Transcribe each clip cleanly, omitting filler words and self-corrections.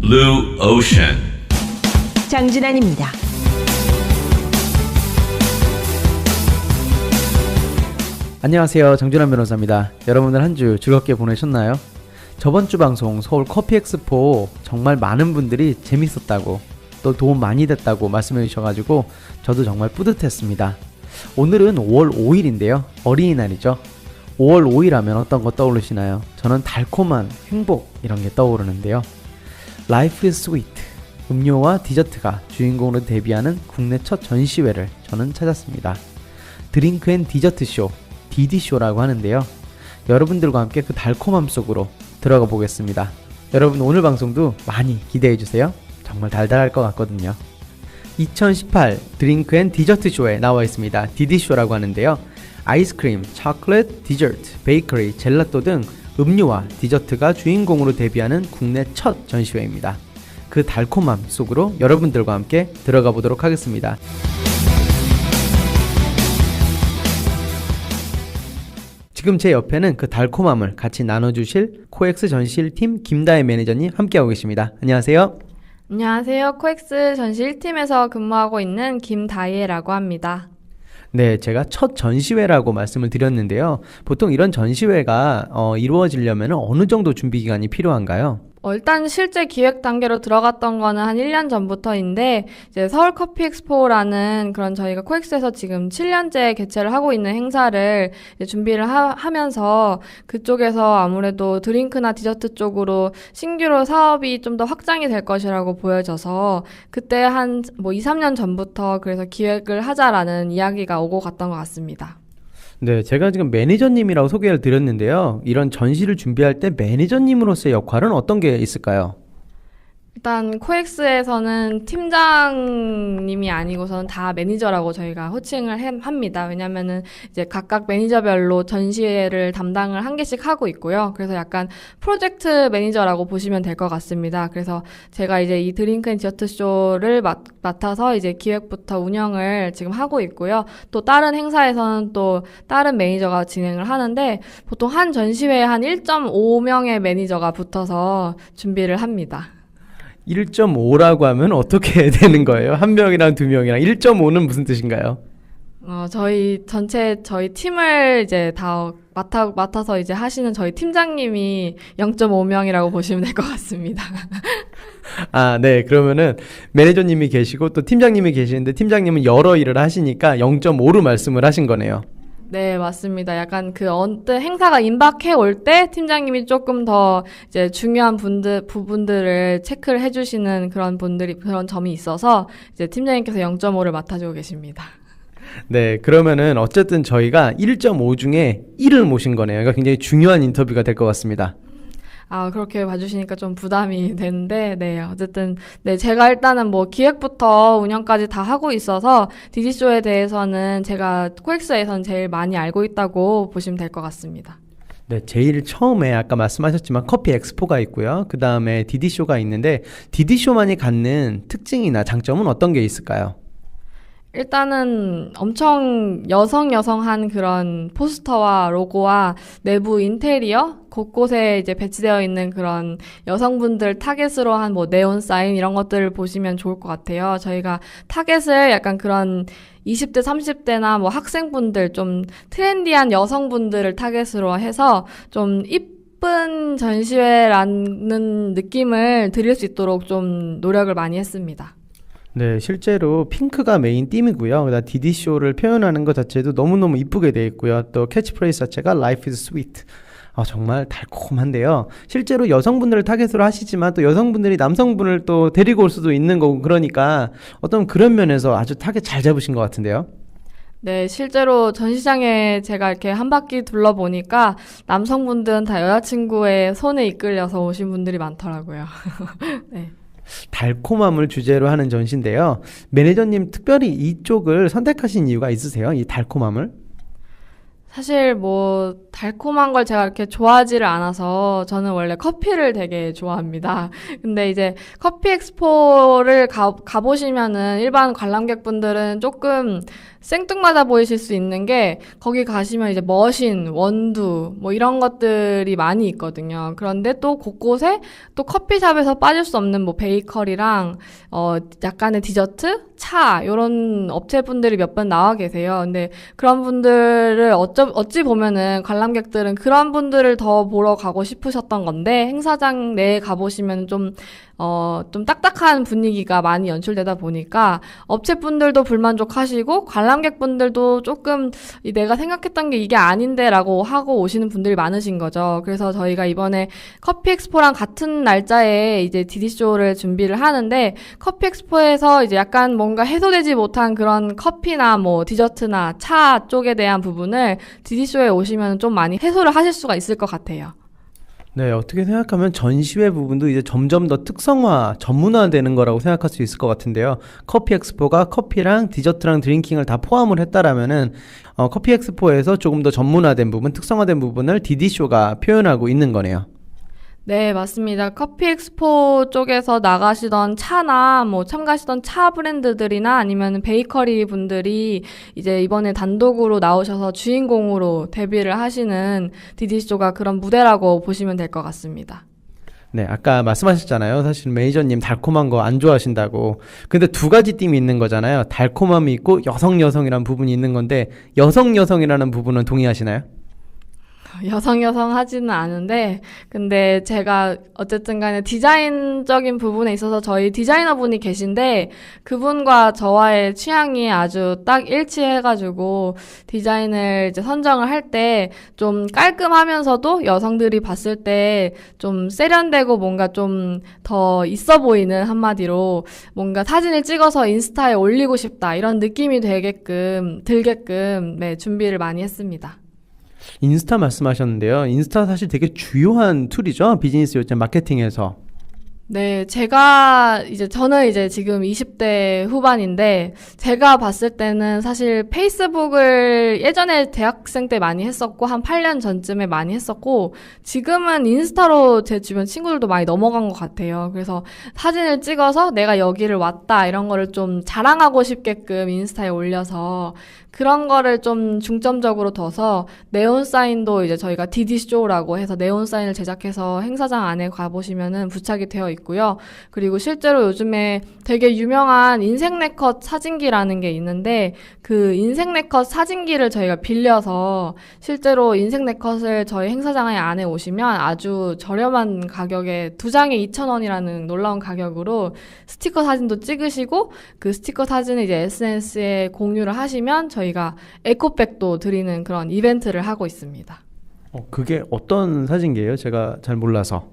Blue Ocean. 장준환입니다. 안녕하세요. 장준환 변호사입니다. 여러분들 한 주 즐겁게 보내셨나요? 저번 주 방송 서울 커피 엑스포 정말 많은 분들이 재밌었다고 또 도움 많이 됐다고 말씀해 주셔가지고 저도 정말 뿌듯했습니다. 오늘은 5월 5일인데요. 어린이날이죠. 5월 5일 하면 어떤 거 떠오르시나요? 저는 달콤한 행복 이런 게 떠오르는데요. Life is sweet. 음료와 디저트가 주인공으로 데뷔하는 국내 첫 전시회를 저는 찾았습니다. 드링크 앤 디저트 쇼, DD쇼라고 하는데요. 여러분들과 함께 그 달콤함 속으로 들어가 보겠습니다. 여러분 오늘 방송도 많이 기대해 주세요. 정말 달달할 것 같거든요. 2018 드링크 앤 디저트 쇼에 나와 있습니다. DD쇼라고 하는데요. 아이스크림, 초콜릿, 디저트, 베이커리, 젤라또 등 음료와 디저트가 주인공으로 데뷔하는 국내 첫 전시회입니다. 그 달콤함 속으로 여러분들과 함께 들어가 보도록 하겠습니다. 지금 제 옆에는 그 달콤함을 같이 나눠주실 코엑스 전시일 팀 김다혜 매니저님 함께하고 계십니다. 안녕하세요. 안녕하세요. 코엑스 전시 1팀에서 근무하고 있는 김다희라고 합니다. 네, 제가 첫 전시회라고 말씀을 드렸는데요. 보통 이런 전시회가 이루어지려면 어느 정도 준비 기간이 필요한가요? 일단 실제 기획 단계로 들어갔던 거는 한 1년 전부터인데 이제 서울 커피 엑스포라는 그런 저희가 코엑스에서 지금 7년째 개최를 하고 있는 행사를 이제 준비를 하면서 그쪽에서 아무래도 드링크나 디저트 쪽으로 신규로 사업이 좀 더 확장이 될 것이라고 보여져서 그때 한 2, 3년 전부터 그래서 기획을 하자라는 이야기가 오고 갔던 것 같습니다. 네, 제가 지금 매니저님이라고 소개를 드렸는데요. 이런 전시를 준비할 때 매니저님으로서의 역할은 어떤 게 있을까요? 일단 코엑스에서는 팀장님이 아니고서는 다 매니저라고 저희가 호칭을 합니다. 왜냐면은 이제 각각 매니저별로 전시회를 담당을 한 개씩 하고 있고요. 그래서 약간 프로젝트 매니저라고 보시면 될 것 같습니다. 그래서 제가 이제 이 드링크 앤 디저트 쇼를 맡아서 이제 기획부터 운영을 지금 하고 있고요. 또 다른 행사에서는 또 다른 매니저가 진행을 하는데 보통 한 전시회에 한 1.5명의 매니저가 붙어서 준비를 합니다. 1.5라고 하면 어떻게 되는 거예요? 한 명이랑 두 명이랑 1.5는 무슨 뜻인가요? 저희 팀을 이제 다 맡아서 이제 하시는 저희 팀장님이 0.5명이라고 보시면 될 것 같습니다. 아, 네. 그러면은 매니저님이 계시고 또 팀장님이 계시는데 팀장님은 여러 일을 하시니까 0.5로 말씀을 하신 거네요. 네, 맞습니다. 약간 그 어떤 행사가 임박해 올 때 팀장님이 조금 더 이제 중요한 부분들을 체크를 해주시는 그런 점이 있어서 이제 팀장님께서 0.5를 맡아주고 계십니다. 네, 그러면은 어쨌든 저희가 1.5 중에 1을 모신 거네요. 그러니까 굉장히 중요한 인터뷰가 될 것 같습니다. 그렇게 봐주시니까 좀 부담이 되는데, 네, 어쨌든, 네, 제가 일단은 기획부터 운영까지 다 하고 있어서, DD쇼에 대해서는 제가 코엑스에서는 제일 많이 알고 있다고 보시면 될 것 같습니다. 네, 제일 처음에 아까 말씀하셨지만 커피 엑스포가 있고요. 그 다음에 DD쇼가 있는데, DD쇼만이 갖는 특징이나 장점은 어떤 게 있을까요? 일단은 엄청 여성한 그런 포스터와 로고와 내부 인테리어 곳곳에 이제 배치되어 있는 그런 여성분들 타겟으로 한 네온 사인 이런 것들을 보시면 좋을 것 같아요. 저희가 타겟을 약간 그런 20대, 30대나 학생분들 좀 트렌디한 여성분들을 타겟으로 해서 좀 이쁜 전시회라는 느낌을 드릴 수 있도록 좀 노력을 많이 했습니다. 네, 실제로 핑크가 메인 띠이고요. 그다음 DD쇼를 표현하는 것 자체도 너무너무 이쁘게 되어 있고요. 또 캐치프레이즈 자체가 Life is sweet. 정말 달콤한데요. 실제로 여성분들을 타겟으로 하시지만 또 여성분들이 남성분을 또 데리고 올 수도 있는 거고 그러니까 어떤 그런 면에서 아주 타겟 잘 잡으신 것 같은데요. 네, 실제로 전시장에 제가 이렇게 한 바퀴 둘러보니까 남성분들은 다 여자친구의 손에 이끌려서 오신 분들이 많더라고요. 네. 달콤함을 주제로 하는 전시인데요. 매니저님 특별히 이쪽을 선택하신 이유가 있으세요? 이 달콤함을? 사실 달콤한 걸 제가 이렇게 좋아하지를 않아서 저는 원래 커피를 되게 좋아합니다. 근데 이제 커피 엑스포를 가보시면은 일반 관람객분들은 조금 생뚱맞아 보이실 수 있는 게 거기 가시면 이제 머신, 원두 뭐 이런 것들이 많이 있거든요. 그런데 또 곳곳에 또 커피숍에서 빠질 수 없는 뭐 베이커리랑 약간의 디저트, 차 이런 업체분들이 몇 번 나와 계세요. 근데 그런 분들을 어찌 보면은 관람객들은 그런 분들을 더 보러 가고 싶으셨던 건데 행사장 내에 가보시면 좀 딱딱한 분위기가 많이 연출되다 보니까 업체분들도 불만족하시고 관람객분들도 조금 내가 생각했던 게 이게 아닌데 라고 하고 오시는 분들이 많으신 거죠. 그래서 저희가 이번에 커피 엑스포랑 같은 날짜에 이제 디디쇼를 준비를 하는데 커피 엑스포에서 이제 약간 뭔가 해소되지 못한 그런 커피나 뭐 디저트나 차 쪽에 대한 부분을 디디쇼에 오시면 좀 많이 해소를 하실 수가 있을 것 같아요. 네, 어떻게 생각하면 전시회 부분도 이제 점점 더 특성화, 전문화되는 거라고 생각할 수 있을 것 같은데요. 커피 엑스포가 커피랑 디저트랑 드링킹을 다 포함을 했다라면은 커피 엑스포에서 조금 더 전문화된 부분, 특성화된 부분을 디디쇼가 표현하고 있는 거네요. 네, 맞습니다. 커피 엑스포 쪽에서 나가시던 차나 뭐 참가하시던 차 브랜드들이나 아니면 베이커리 분들이 이제 이번에 단독으로 나오셔서 주인공으로 데뷔를 하시는 디디쇼가 그런 무대라고 보시면 될 것 같습니다. 네, 아까 말씀하셨잖아요. 사실 매니저님 달콤한 거 안 좋아하신다고. 근데 두 가지 띠이 있는 거잖아요. 달콤함이 있고 여성이라는 부분이 있는 건데 여성이라는 부분은 동의하시나요? 여성 하지는 않은데 근데 제가 어쨌든 간에 디자인적인 부분에 있어서 저희 디자이너분이 계신데 그분과 저와의 취향이 아주 딱 일치해가지고 디자인을 이제 선정을 할 때 좀 깔끔하면서도 여성들이 봤을 때 좀 세련되고 뭔가 좀 더 있어 보이는 한마디로 뭔가 사진을 찍어서 인스타에 올리고 싶다 이런 느낌이 들게끔 네, 준비를 많이 했습니다. 인스타 말씀하셨는데요. 인스타 사실 되게 주요한 툴이죠. 비즈니스 요즘 마케팅에서. 네, 저는 이제 지금 20대 후반인데, 제가 봤을 때는 사실 페이스북을 예전에 대학생 때 많이 했었고, 한 8년 전쯤에 많이 했었고, 지금은 인스타로 제 주변 친구들도 많이 넘어간 것 같아요. 그래서 사진을 찍어서 내가 여기를 왔다, 이런 거를 좀 자랑하고 싶게끔 인스타에 올려서, 그런 거를 좀 중점적으로 둬서 네온 사인도 이제 저희가 디디쇼라고 해서 네온 사인을 제작해서 행사장 안에 가보시면은 부착이 되어 있고요. 그리고 실제로 요즘에 되게 유명한 인생 네컷 사진기라는 게 있는데 그 인생 네컷 사진기를 저희가 빌려서 실제로 인생 네컷을 저희 행사장 안에 오시면 아주 저렴한 가격에 2장에 2,000원이라는 놀라운 가격으로 스티커 사진도 찍으시고 그 스티커 사진을 이제 SNS에 공유를 하시면 저희가 에코백도 드리는 그런 이벤트를 하고 있습니다. 그게 어떤 사진기예요? 제가 잘 몰라서.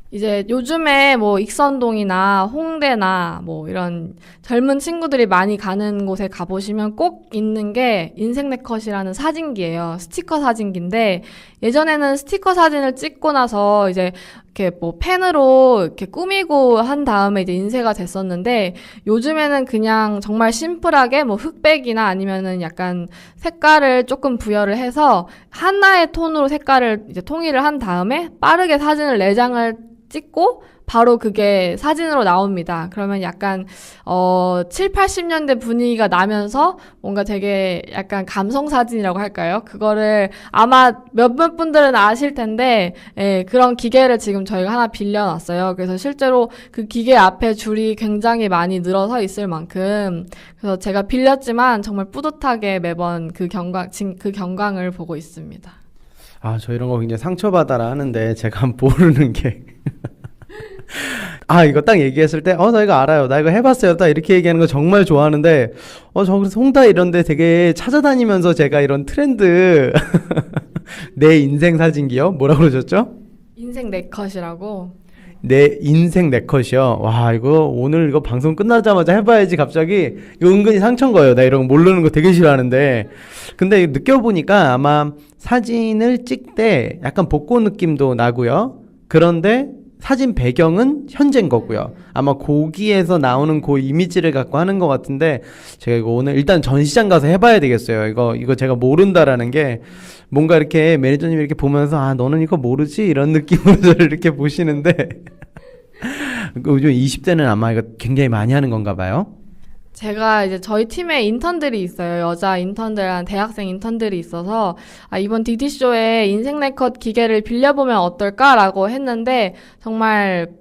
이제 요즘에 뭐 익선동이나 홍대나 뭐 이런 젊은 친구들이 많이 가는 곳에 가보시면 꼭 있는 게 인생 네컷이라는 사진기예요. 스티커 사진기인데 예전에는 스티커 사진을 찍고 나서 이제 이렇게 뭐 펜으로 이렇게 꾸미고 한 다음에 이제 인쇄가 됐었는데 요즘에는 그냥 정말 심플하게 뭐 흑백이나 아니면은 약간 색깔을 조금 부여를 해서 하나의 톤으로 색깔을 이제 통일을 한 다음에 빠르게 사진을 4장을 찍고 바로 그게 사진으로 나옵니다. 그러면 약간 7, 80년대 분위기가 나면서 뭔가 되게 약간 감성 사진이라고 할까요? 그거를 아마 몇몇 분들은 아실 텐데 예, 그런 기계를 지금 저희가 하나 빌려놨어요. 그래서 실제로 그 기계 앞에 줄이 굉장히 많이 늘어서 있을 만큼 그래서 제가 빌렸지만 정말 뿌듯하게 매번 그 경광을 보고 있습니다. 아, 저 이런 거 굉장히 상처받아라 하는데 제가 모르는 게 아, 이거 딱 얘기했을 때, 나 이거 알아요. 나 이거 해봤어요. 딱 이렇게 얘기하는 거 정말 좋아하는데, 저 그래서 홍다 이런데 되게 찾아다니면서 제가 이런 트렌드, 내 인생 사진기요? 뭐라 그러셨죠? 인생 네컷이라고. 내 인생 네컷이요. 와, 이거 오늘 이거 방송 끝나자마자 해봐야지 갑자기. 이거 은근히 상처인 거예요. 나 이런 거 모르는 거 되게 싫어하는데. 근데 느껴보니까 아마 사진을 찍 때 약간 복고 느낌도 나고요. 그런데 사진 배경은 현재인 거고요. 아마 거기에서 나오는 그 이미지를 갖고 하는 것 같은데 제가 이거 오늘 일단 전시장 가서 해봐야 되겠어요. 이거 제가 모른다라는 게 뭔가 이렇게 매니저님이 이렇게 보면서 너는 이거 모르지? 이런 느낌으로 저를 이렇게 보시는데 요즘 20대는 아마 이거 굉장히 많이 하는 건가 봐요. 제가 이제 저희 팀에 인턴들이 있어요. 여자 인턴들, 대학생 인턴들이 있어서 이번 DD쇼에 인생 네컷 기계를 빌려보면 어떨까라고 했는데 정말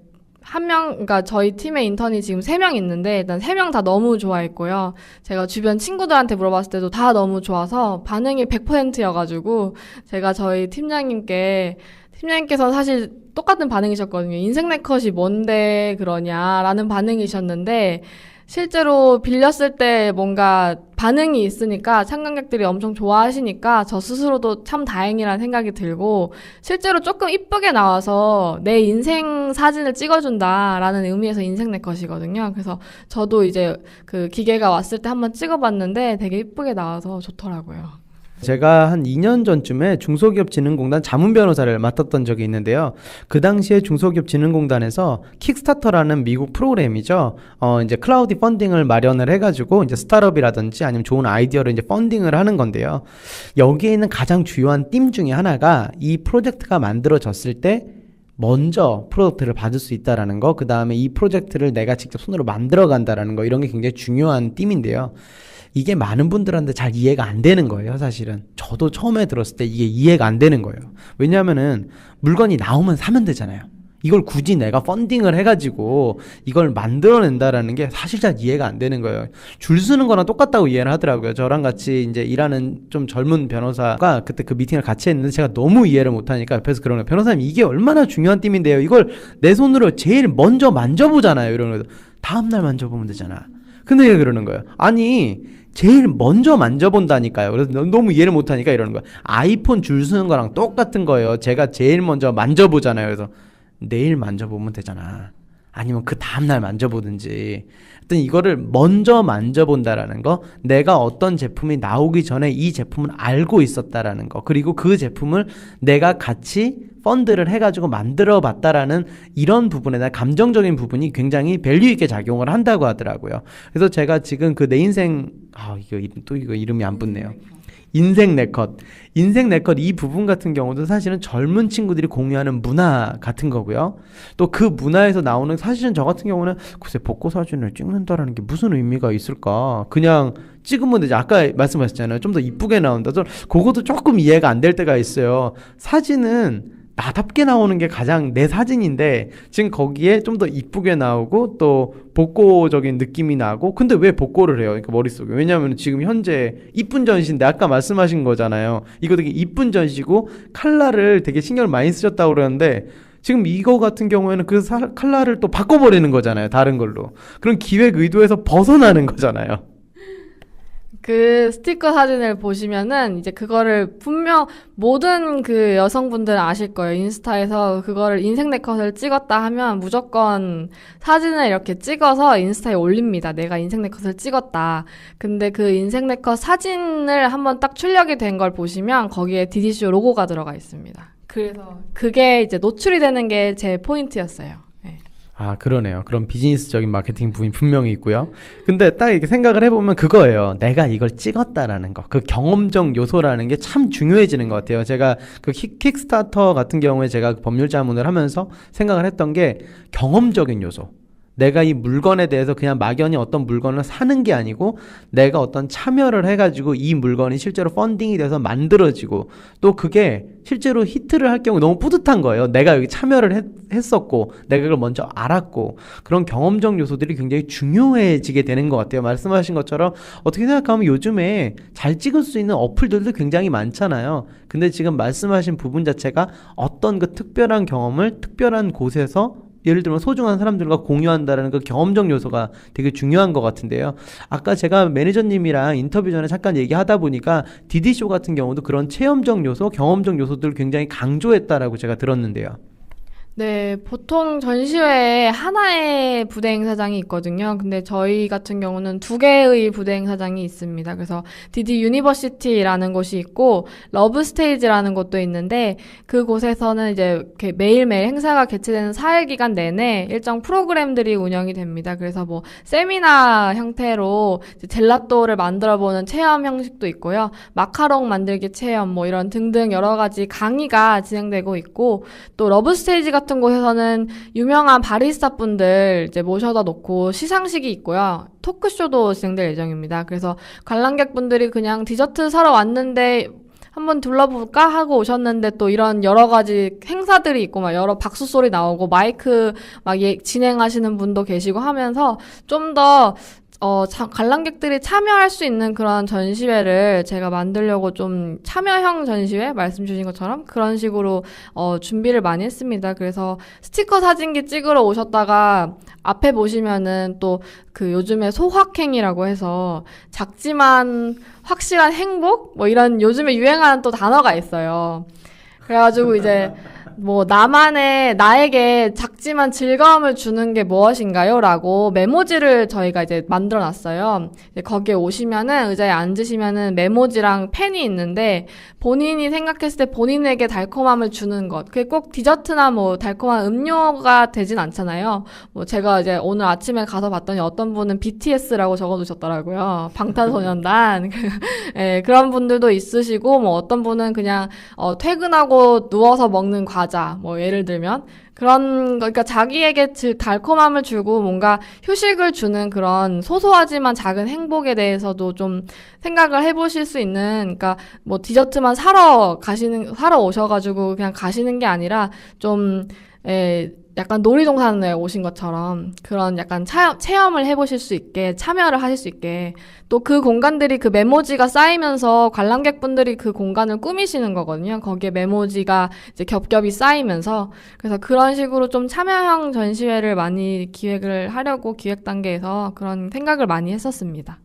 그러니까 저희 팀의 인턴이 지금 3명 있는데 일단 3명 다 너무 좋아했고요. 제가 주변 친구들한테 물어봤을 때도 다 너무 좋아서 반응이 100%여가지고 제가 저희 팀장님께서 사실 똑같은 반응이셨거든요. 인생 네컷이 뭔데 그러냐라는 반응이셨는데 실제로 빌렸을 때 뭔가 반응이 있으니까 참관객들이 엄청 좋아하시니까 저 스스로도 참 다행이라는 생각이 들고 실제로 조금 이쁘게 나와서 내 인생 사진을 찍어준다라는 의미에서 인생 네컷이거든요. 그래서 저도 이제 그 기계가 왔을 때 한번 찍어봤는데 되게 이쁘게 나와서 좋더라고요. 제가 한 2년 전쯤에 중소기업진흥공단 자문변호사를 맡았던 적이 있는데요. 그 당시에 중소기업진흥공단에서 킥스타터라는 미국 프로그램이죠. 이제 클라우디 펀딩을 마련을 해가지고 이제 스타트업이라든지 아니면 좋은 아이디어를 이제 펀딩을 하는 건데요. 여기에 있는 가장 주요한 띠 중에 하나가 이 프로젝트가 만들어졌을 때 먼저 프로젝트를 받을 수 있다라는 거, 그 다음에 이 프로젝트를 내가 직접 손으로 만들어 간다라는 거, 이런 게 굉장히 중요한 띠인데요. 이게 많은 분들한테 잘 이해가 안 되는 거예요, 사실은. 저도 처음에 들었을 때 이게 이해가 안 되는 거예요. 왜냐하면은 물건이 나오면 사면 되잖아요. 이걸 굳이 내가 펀딩을 해가지고 이걸 만들어낸다라는 게 사실 잘 이해가 안 되는 거예요. 줄 서는 거랑 똑같다고 이해를 하더라고요. 저랑 같이 이제 일하는 좀 젊은 변호사가 그때 그 미팅을 같이 했는데 제가 너무 이해를 못하니까 옆에서 그러는 거예요. 변호사님, 이게 얼마나 중요한 띠인데요. 이걸 내 손으로 제일 먼저 만져보잖아요. 이러는 거예요. 다음날 만져보면 되잖아. 근데 얘가 그러는 거예요. 아니, 제일 먼저 만져본다니까요. 그래서 너무 이해를 못하니까 이러는 거야. 아이폰 줄 서는 거랑 똑같은 거예요. 제가 제일 먼저 만져보잖아요. 그래서 내일 만져보면 되잖아. 아니면 그 다음날 만져보든지. 하여튼 이거를 먼저 만져본다라는 거, 내가 어떤 제품이 나오기 전에 이 제품을 알고 있었다라는 거, 그리고 그 제품을 내가 같이 펀드를 해가지고 만들어 봤다라는 이런 부분에 대한 감정적인 부분이 굉장히 밸류 있게 작용을 한다고 하더라고요. 그래서 제가 지금 그 내 인생, 이거 이름이 안 붙네요. 인생 네컷 이 부분 같은 경우도 사실은 젊은 친구들이 공유하는 문화 같은 거고요. 또 그 문화에서 나오는, 사실은 저 같은 경우는 글쎄 복고 사진을 찍는다라는 게 무슨 의미가 있을까, 그냥 찍으면 되지. 아까 말씀하셨잖아요, 좀 더 이쁘게 나온다. 그것도 조금 이해가 안 될 때가 있어요. 사진은 나답게 나오는 게 가장 내 사진인데 지금 거기에 좀 더 이쁘게 나오고 또 복고적인 느낌이 나고, 근데 왜 복고를 해요? 그러니까 머릿속에. 왜냐하면 지금 현재 이쁜 전시인데 아까 말씀하신 거잖아요. 이거 되게 이쁜 전시고 칼라를 되게 신경을 많이 쓰셨다고 그러는데 지금 이거 같은 경우에는 그 칼라를 또 바꿔버리는 거잖아요. 다른 걸로. 그런 기획 의도에서 벗어나는 거잖아요. 그 스티커 사진을 보시면은 이제 그거를 분명 모든 그 여성분들은 아실 거예요. 인스타에서 그거를 인생 네컷을 찍었다 하면 무조건 사진을 이렇게 찍어서 인스타에 올립니다. 내가 인생 네컷을 찍었다. 근데 그 인생 네컷 사진을 한번 딱 출력이 된 걸 보시면 거기에 DD쇼 로고가 들어가 있습니다. 그래서 그게 이제 노출이 되는 게 제 포인트였어요. 아, 그러네요. 그런 비즈니스적인 마케팅 부분이 분명히 있고요. 근데 딱 이렇게 생각을 해보면 그거예요. 내가 이걸 찍었다라는 거. 그 경험적 요소라는 게 참 중요해지는 것 같아요. 제가 그 킥스타터 같은 경우에 제가 법률 자문을 하면서 생각을 했던 게 경험적인 요소. 내가 이 물건에 대해서 그냥 막연히 어떤 물건을 사는 게 아니고 내가 어떤 참여를 해가지고 이 물건이 실제로 펀딩이 돼서 만들어지고 또 그게 실제로 히트를 할 경우 너무 뿌듯한 거예요. 내가 여기 참여를 했었고 내가 그걸 먼저 알았고, 그런 경험적 요소들이 굉장히 중요해지게 되는 것 같아요. 말씀하신 것처럼 어떻게 생각하면 요즘에 잘 찍을 수 있는 어플들도 굉장히 많잖아요. 근데 지금 말씀하신 부분 자체가 어떤 그 특별한 경험을 특별한 곳에서 예를 들면 소중한 사람들과 공유한다는 그 경험적 요소가 되게 중요한 것 같은데요. 아까 제가 매니저님이랑 인터뷰 전에 잠깐 얘기하다 보니까 DD쇼 같은 경우도 그런 체험적 요소, 경험적 요소들을 굉장히 강조했다라고 제가 들었는데요. 네, 보통 전시회에 하나의 부대 행사장이 있거든요. 근데 저희 같은 경우는 2개의 부대 행사장이 있습니다. 그래서 DD 유니버시티라는 곳이 있고 러브 스테이지라는 곳도 있는데 그곳에서는 이제 이렇게 매일매일 행사가 개최되는 4일 기간 내내 일정 프로그램들이 운영이 됩니다. 그래서 뭐 세미나 형태로 이제 젤라또를 만들어보는 체험 형식도 있고요. 마카롱 만들기 체험 뭐 이런 등등 여러 가지 강의가 진행되고 있고, 또 러브 스테이지 같은 같은 곳에서는 유명한 바리스타 분들 이제 모셔다 놓고 시상식이 있고요. 토크쇼도 진행될 예정입니다. 그래서 관람객분들이 그냥 디저트 사러 왔는데 한번 둘러볼까 하고 오셨는데 또 이런 여러 가지 행사들이 있고 막 여러 박수 소리 나오고 마이크 막 진행하시는 분도 계시고 하면서 좀 더 관람객들이 참여할 수 있는 그런 전시회를 제가 만들려고 좀 참여형 전시회 말씀 주신 것처럼 그런 식으로 준비를 많이 했습니다. 그래서 스티커 사진기 찍으러 오셨다가 앞에 보시면은 또 그 요즘에 소확행이라고 해서 작지만 확실한 행복? 뭐 이런 요즘에 유행하는 또 단어가 있어요. 그래가지고 이제 뭐 나에게 작지만 즐거움을 주는 게 무엇인가요? 라고 메모지를 저희가 이제 만들어 놨어요. 거기에 오시면은 의자에 앉으시면은 메모지랑 펜이 있는데 본인이 생각했을 때 본인에게 달콤함을 주는 것. 그게 꼭 디저트나 뭐 달콤한 음료가 되진 않잖아요. 뭐 제가 이제 오늘 아침에 가서 봤더니 어떤 분은 BTS라고 적어두셨더라고요. 방탄소년단. 네, 그런 분들도 있으시고 뭐 어떤 분은 그냥 퇴근하고 누워서 먹는 과자, 뭐 예를 들면 그러니까 자기에게 달콤함을 주고 뭔가 휴식을 주는 그런 소소하지만 작은 행복에 대해서도 좀 생각을 해보실 수 있는, 그러니까 뭐 디저트만 사러 오셔가지고 그냥 가시는 게 아니라 좀 약간 놀이동산에 오신 것처럼 그런 약간 체험을 해보실 수 있게 참여를 하실 수 있게 또 그 공간들이 그 메모지가 쌓이면서 관람객분들이 그 공간을 꾸미시는 거거든요. 거기에 메모지가 이제 겹겹이 쌓이면서 그래서 그런 식으로 좀 참여형 전시회를 많이 기획을 하려고 기획 단계에서 그런 생각을 많이 했었습니다.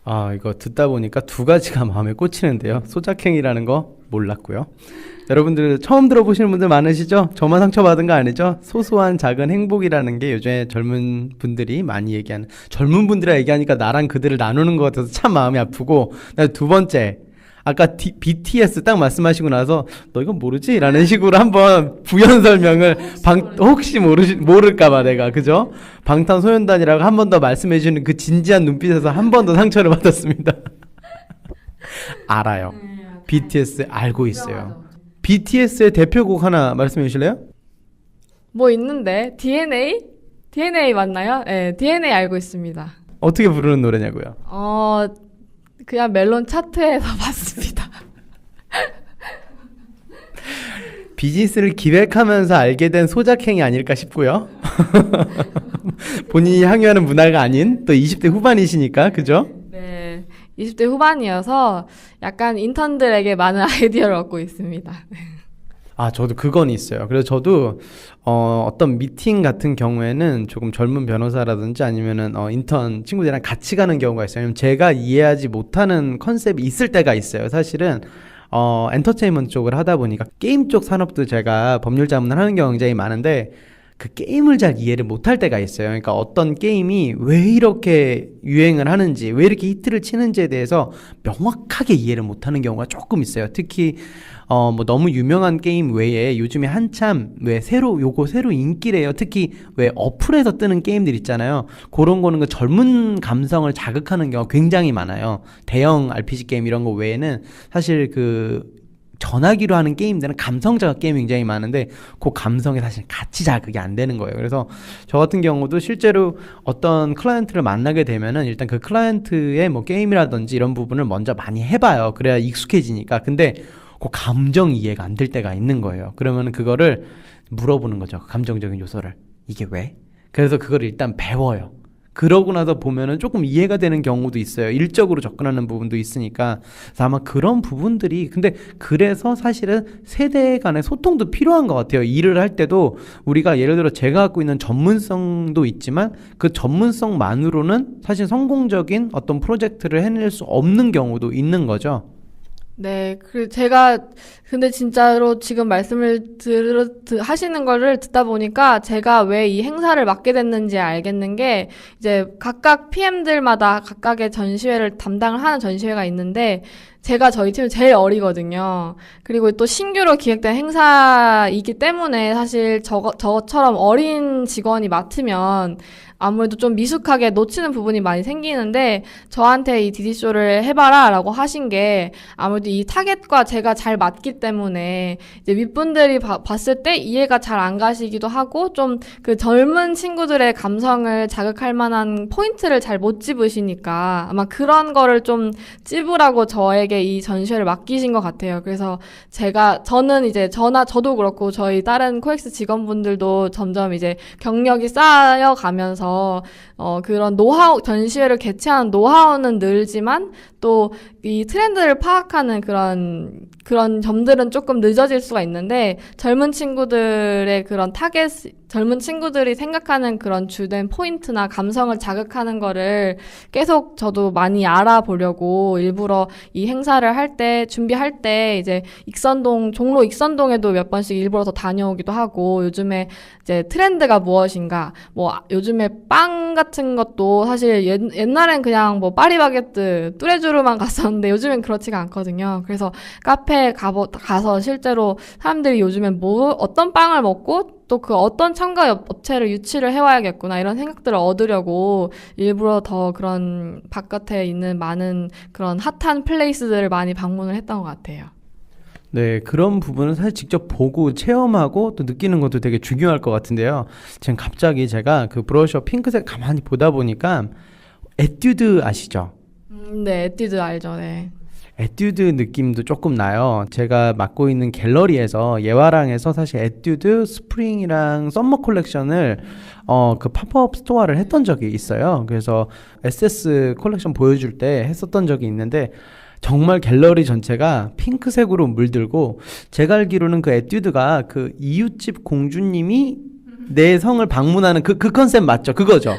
아, 이거 듣다 보니까 두 가지가 마음에 꽂히는데요. 소작행이라는 거 몰랐고요. 여러분들 처음 들어보시는 분들 많으시죠? 저만 상처받은 거 아니죠? 소소한 작은 행복이라는 게 요즘에 젊은 분들이 많이 얘기하는, 젊은 분들이 얘기하니까 나랑 그들을 나누는 것 같아서 참 마음이 아프고, 두 번째, 아까 BTS 딱 말씀하시고 나서 너 이건 모르지? 라는 식으로 한번 부연 설명을 혹시 모를까봐 내가, 그죠? 방탄소년단이라고 한 번 더 말씀해 주는 그 진지한 눈빛에서 한 번 더 상처를 받았습니다. 알아요. BTS 알고 있어요. BTS의 대표곡 하나 말씀해 주실래요? 뭐 있는데 DNA? DNA 맞나요? 네, DNA 알고 있습니다. 어떻게 부르는 노래냐고요? 그냥 멜론 차트에서 봤습니다. 비즈니스를 기획하면서 알게 된 소작행이 아닐까 싶고요. 본인이 향유하는 문화가 아닌 또 20대 후반이시니까, 그죠? 네, 20대 후반이어서 약간 인턴들에게 많은 아이디어를 얻고 있습니다. 아, 저도 그건 있어요. 그래서 저도 어떤 미팅 같은 경우에는 조금 젊은 변호사라든지 아니면은 인턴 친구들이랑 같이 가는 경우가 있어요. 왜냐면 제가 이해하지 못하는 컨셉이 있을 때가 있어요. 사실은 엔터테인먼트 쪽을 하다 보니까 게임 쪽 산업도 제가 법률 자문을 하는 경우가 굉장히 많은데 그 게임을 잘 이해를 못할 때가 있어요. 그러니까 어떤 게임이 왜 이렇게 유행을 하는지, 왜 이렇게 히트를 치는지에 대해서 명확하게 이해를 못하는 경우가 조금 있어요. 특히 뭐 너무 유명한 게임 외에 요즘에 한참 요거 새로 인기래요. 특히 왜 어플에서 뜨는 게임들 있잖아요. 그런 거는 그 젊은 감성을 자극하는 경우가 굉장히 많아요. 대형 RPG 게임 이런 거 외에는 사실 그 전화기로 하는 게임들은 감성 자극 게임이 굉장히 많은데 그 감성에 사실 같이 자극이 안 되는 거예요. 그래서 저 같은 경우도 실제로 어떤 클라이언트를 만나게 되면은 일단 그 클라이언트의 뭐 게임이라든지 이런 부분을 먼저 많이 해봐요. 그래야 익숙해지니까. 근데 그 감정 이해가 안 될 때가 있는 거예요. 그러면 그거를 물어보는 거죠. 감정적인 요소를. 이게 왜? 그래서 그걸 일단 배워요. 그러고 나서 보면은 조금 이해가 되는 경우도 있어요. 일적으로 접근하는 부분도 있으니까. 그래서 아마 그런 부분들이, 근데 그래서 사실은 세대 간의 소통도 필요한 것 같아요. 일을 할 때도 우리가 예를 들어 제가 갖고 있는 전문성도 있지만 그 전문성만으로는 사실 성공적인 어떤 프로젝트를 해낼 수 없는 경우도 있는 거죠. 네, 근데 진짜로 지금 말씀을 하시는 거를 듣다 보니까 제가 왜 이 행사를 맡게 됐는지 알겠는 게, 이제 각각 PM들마다 각각의 전시회를 담당을 하는 전시회가 있는데, 제가 저희 팀은 제일 어리거든요. 그리고 또 신규로 기획된 행사이기 때문에 사실 저처럼 어린 직원이 맡으면 아무래도 좀 미숙하게 놓치는 부분이 많이 생기는데 저한테 이 디디쇼를 해봐라 라고 하신 게 아무래도 이 타겟과 제가 잘 맞기 때문에 이제 윗분들이 봤을 때 이해가 잘 안 가시기도 하고 좀 그 젊은 친구들의 감성을 자극할 만한 포인트를 잘 못 집으시니까 아마 그런 거를 좀 찝으라고 저에게 이 전시회를 맡기신 것 같아요. 그래서 저는 이제 저도 그렇고 저희 다른 코엑스 직원분들도 점점 이제 경력이 쌓여가면서 그런 전시회를 개최하는 노하우는 늘지만 또 이 트렌드를 파악하는 그런 점들은 조금 늦어질 수가 있는데 젊은 친구들의 그런 젊은 친구들이 생각하는 그런 주된 포인트나 감성을 자극하는 거를 계속 저도 많이 알아보려고 일부러 이 행사를 준비할 때 이제 종로 익선동에도 몇 번씩 일부러 더 다녀오기도 하고 요즘에 이제 트렌드가 무엇인가 요즘에 빵 같은 것도 사실 옛날엔 그냥 파리바게뜨, 뚜레쥬르만 갔었는데 요즘엔 그렇지가 않거든요. 그래서 카페에 가서 실제로 사람들이 요즘엔 어떤 빵을 먹고 또 그 어떤 첨가 업체를 유치를 해와야겠구나 이런 생각들을 얻으려고 일부러 더 그런 바깥에 있는 많은 그런 핫한 플레이스들을 많이 방문을 했던 것 같아요. 네, 그런 부분은 사실 직접 보고 체험하고 또 느끼는 것도 되게 중요할 것 같은데요. 지금 갑자기 제가 그 브로셔 핑크색 가만히 보다 보니까 에뛰드 아시죠? 네, 에뛰드 알죠. 네. 에뛰드 느낌도 조금 나요. 제가 맡고 있는 갤러리에서 예화랑에서 사실 에뛰드 스프링이랑 썸머 콜렉션을 그 팝업 스토어를 했던 적이 있어요. 그래서 SS 콜렉션 보여줄 때 했었던 적이 있는데 정말 갤러리 전체가 핑크색으로 물들고 제가 알기로는 그 에뛰드가 그 이웃집 공주님이 내 성을 방문하는 그 컨셉 맞죠? 그거죠?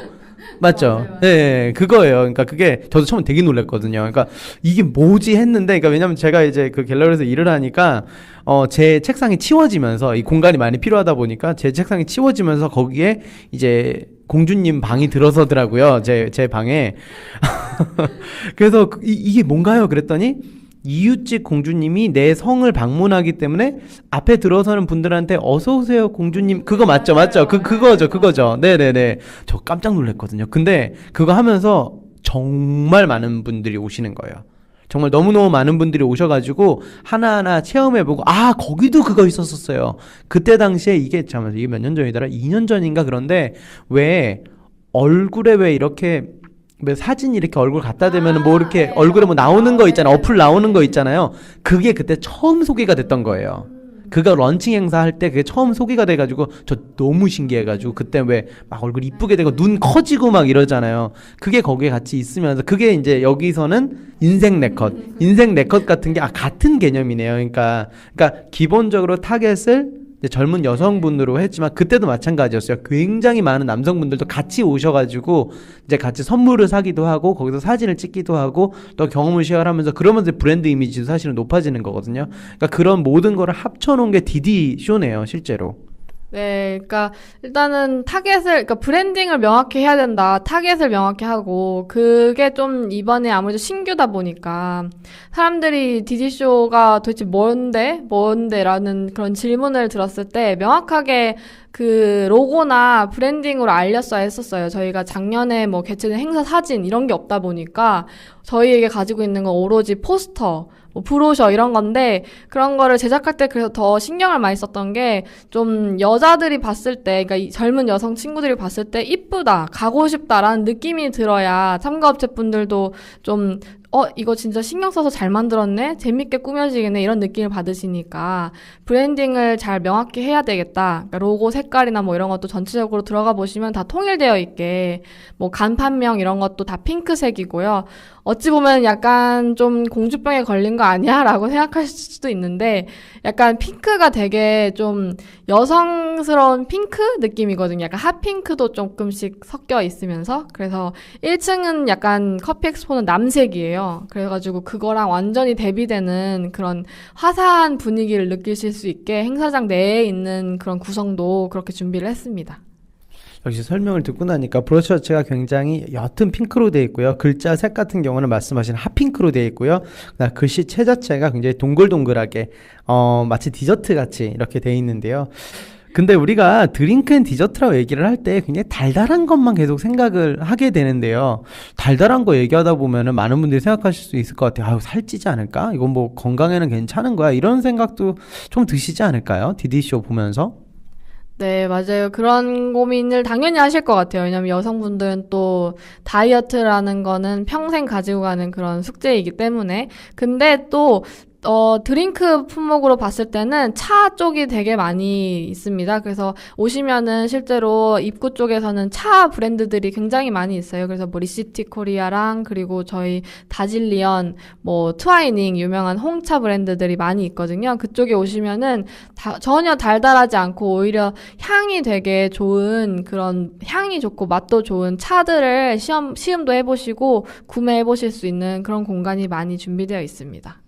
맞죠? 네, 그거예요. 그러니까 그게 저도 처음에 되게 놀랐거든요. 그러니까 이게 뭐지 했는데, 그러니까 왜냐면 제가 이제 그 갤러리에서 일을 하니까 제 책상이 치워지면서 이 공간이 많이 필요하다 보니까 제 책상이 치워지면서 거기에 이제 공주님 방이 들어서더라고요. 제 방에. 그래서 이게 뭔가요? 그랬더니 이웃집 공주님이 내 성을 방문하기 때문에 앞에 들어서는 분들한테 어서 오세요 공주님 그거 맞죠? 그거죠. 네네네. 저 깜짝 놀랐거든요. 근데 그거 하면서 정말 많은 분들이 오시는 거예요. 정말 너무너무 많은 분들이 오셔가지고 하나하나 체험해보고 거기도 그거 있었었어요. 그때 당시에 이게 몇 년 전이더라? 2년 전인가 그런데 왜 얼굴에 왜 이렇게 사진 이렇게 얼굴 갖다 대면 이렇게 얼굴에 나오는 거 있잖아요. 어플 나오는 거 있잖아요. 그게 그때 처음 소개가 됐던 거예요. 그거 런칭 행사 할 때 그게 처음 소개가 돼가지고 저 너무 신기해가지고 그때 왜 얼굴 이쁘게 되고 눈 커지고 이러잖아요. 그게 거기에 같이 있으면서 그게 이제 여기서는 인생 네컷 같은 게 같은 개념이네요. 그러니까 기본적으로 타겟을 젊은 여성분으로 했지만 그때도 마찬가지였어요. 굉장히 많은 남성분들도 같이 오셔가지고 이제 같이 선물을 사기도 하고 거기서 사진을 찍기도 하고 또 경험을 쉐어하면서 그러면서 브랜드 이미지도 사실은 높아지는 거거든요. 그러니까 그런 모든 거를 합쳐놓은 게 디디 쇼네요, 실제로. 네, 그러니까 일단은 그러니까 브랜딩을 명확히 해야 된다. 타겟을 명확히 하고 그게 좀 이번에 아무래도 신규다 보니까 사람들이 디디쇼가 도대체 뭔데라는 그런 질문을 들었을 때 명확하게 그 로고나 브랜딩으로 알렸어야 했었어요. 저희가 작년에 개최된 행사 사진 이런 게 없다 보니까 저희에게 가지고 있는 건 오로지 포스터, 브로셔 이런 건데 그런 거를 제작할 때 그래서 더 신경을 많이 썼던 게 좀 여자들이 봤을 때 그러니까 이 젊은 여성 친구들이 봤을 때 이쁘다, 가고 싶다라는 느낌이 들어야 참가업체 분들도 좀 이거 진짜 신경 써서 잘 만들었네? 재밌게 꾸며지겠네? 이런 느낌을 받으시니까 브랜딩을 잘 명확히 해야 되겠다. 그러니까 로고 색깔이나 이런 것도 전체적으로 들어가 보시면 다 통일되어 있게 간판명 이런 것도 다 핑크색이고요. 어찌 보면 약간 좀 공주병에 걸린 거 아니야? 라고 생각하실 수도 있는데 약간 핑크가 되게 좀 여성스러운 핑크 느낌이거든요. 약간 핫핑크도 조금씩 섞여 있으면서 그래서 1층은 약간 커피 엑스포는 남색이에요. 그래가지고 그거랑 완전히 대비되는 그런 화사한 분위기를 느끼실 수 있게 행사장 내에 있는 그런 구성도 그렇게 준비를 했습니다. 역시 설명을 듣고 나니까 브로셔 자체가 굉장히 옅은 핑크로 되어 있고요. 글자 색 같은 경우는 말씀하신 핫핑크로 되어 있고요. 그다음 글씨체 자체가 굉장히 동글동글하게 마치 디저트 같이 이렇게 되어 있는데요. 근데 우리가 드링크 앤 디저트라고 얘기를 할 때 굉장히 달달한 것만 계속 생각을 하게 되는데요. 달달한 거 얘기하다 보면은 많은 분들이 생각하실 수 있을 것 같아요. 아유, 살찌지 않을까? 이건 뭐 건강에는 괜찮은 거야? 이런 생각도 좀 드시지 않을까요? 디디쇼 보면서? 네, 맞아요. 그런 고민을 당연히 하실 것 같아요. 왜냐면 여성분들은 또 다이어트라는 거는 평생 가지고 가는 그런 숙제이기 때문에. 근데 또 드링크 품목으로 봤을 때는 차 쪽이 되게 많이 있습니다. 그래서 오시면은 실제로 입구 쪽에서는 차 브랜드들이 굉장히 많이 있어요. 그래서 뭐 리시티 코리아랑 그리고 저희 다질리언, 뭐 트와이닝 유명한 홍차 브랜드들이 많이 있거든요. 그쪽에 오시면은 전혀 달달하지 않고 오히려 향이 되게 좋은 그런 향이 좋고 맛도 좋은 차들을 시음도 해보시고 구매해보실 수 있는 그런 공간이 많이 준비되어 있습니다.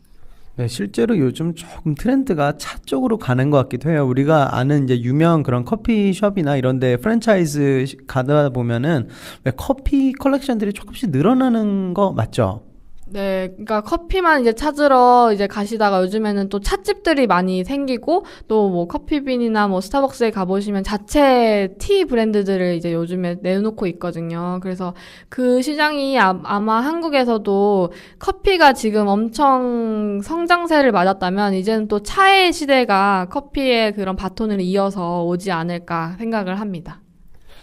네, 실제로 요즘 조금 트렌드가 차 쪽으로 가는 것 같기도 해요. 우리가 아는 이제 유명 그런 커피숍이나 이런 데 프랜차이즈 가다 보면은 왜 커피 컬렉션들이 조금씩 늘어나는 거 맞죠? 네, 그러니까 커피만 이제 찾으러 이제 가시다가 요즘에는 또 찻집들이 많이 생기고 또 뭐 커피빈이나 뭐 스타벅스에 가보시면 자체 티 브랜드들을 이제 요즘에 내놓고 있거든요. 그래서 그 시장이 아마 한국에서도 커피가 지금 엄청 성장세를 맞았다면 이제는 또 차의 시대가 커피의 그런 바톤을 이어서 오지 않을까 생각을 합니다.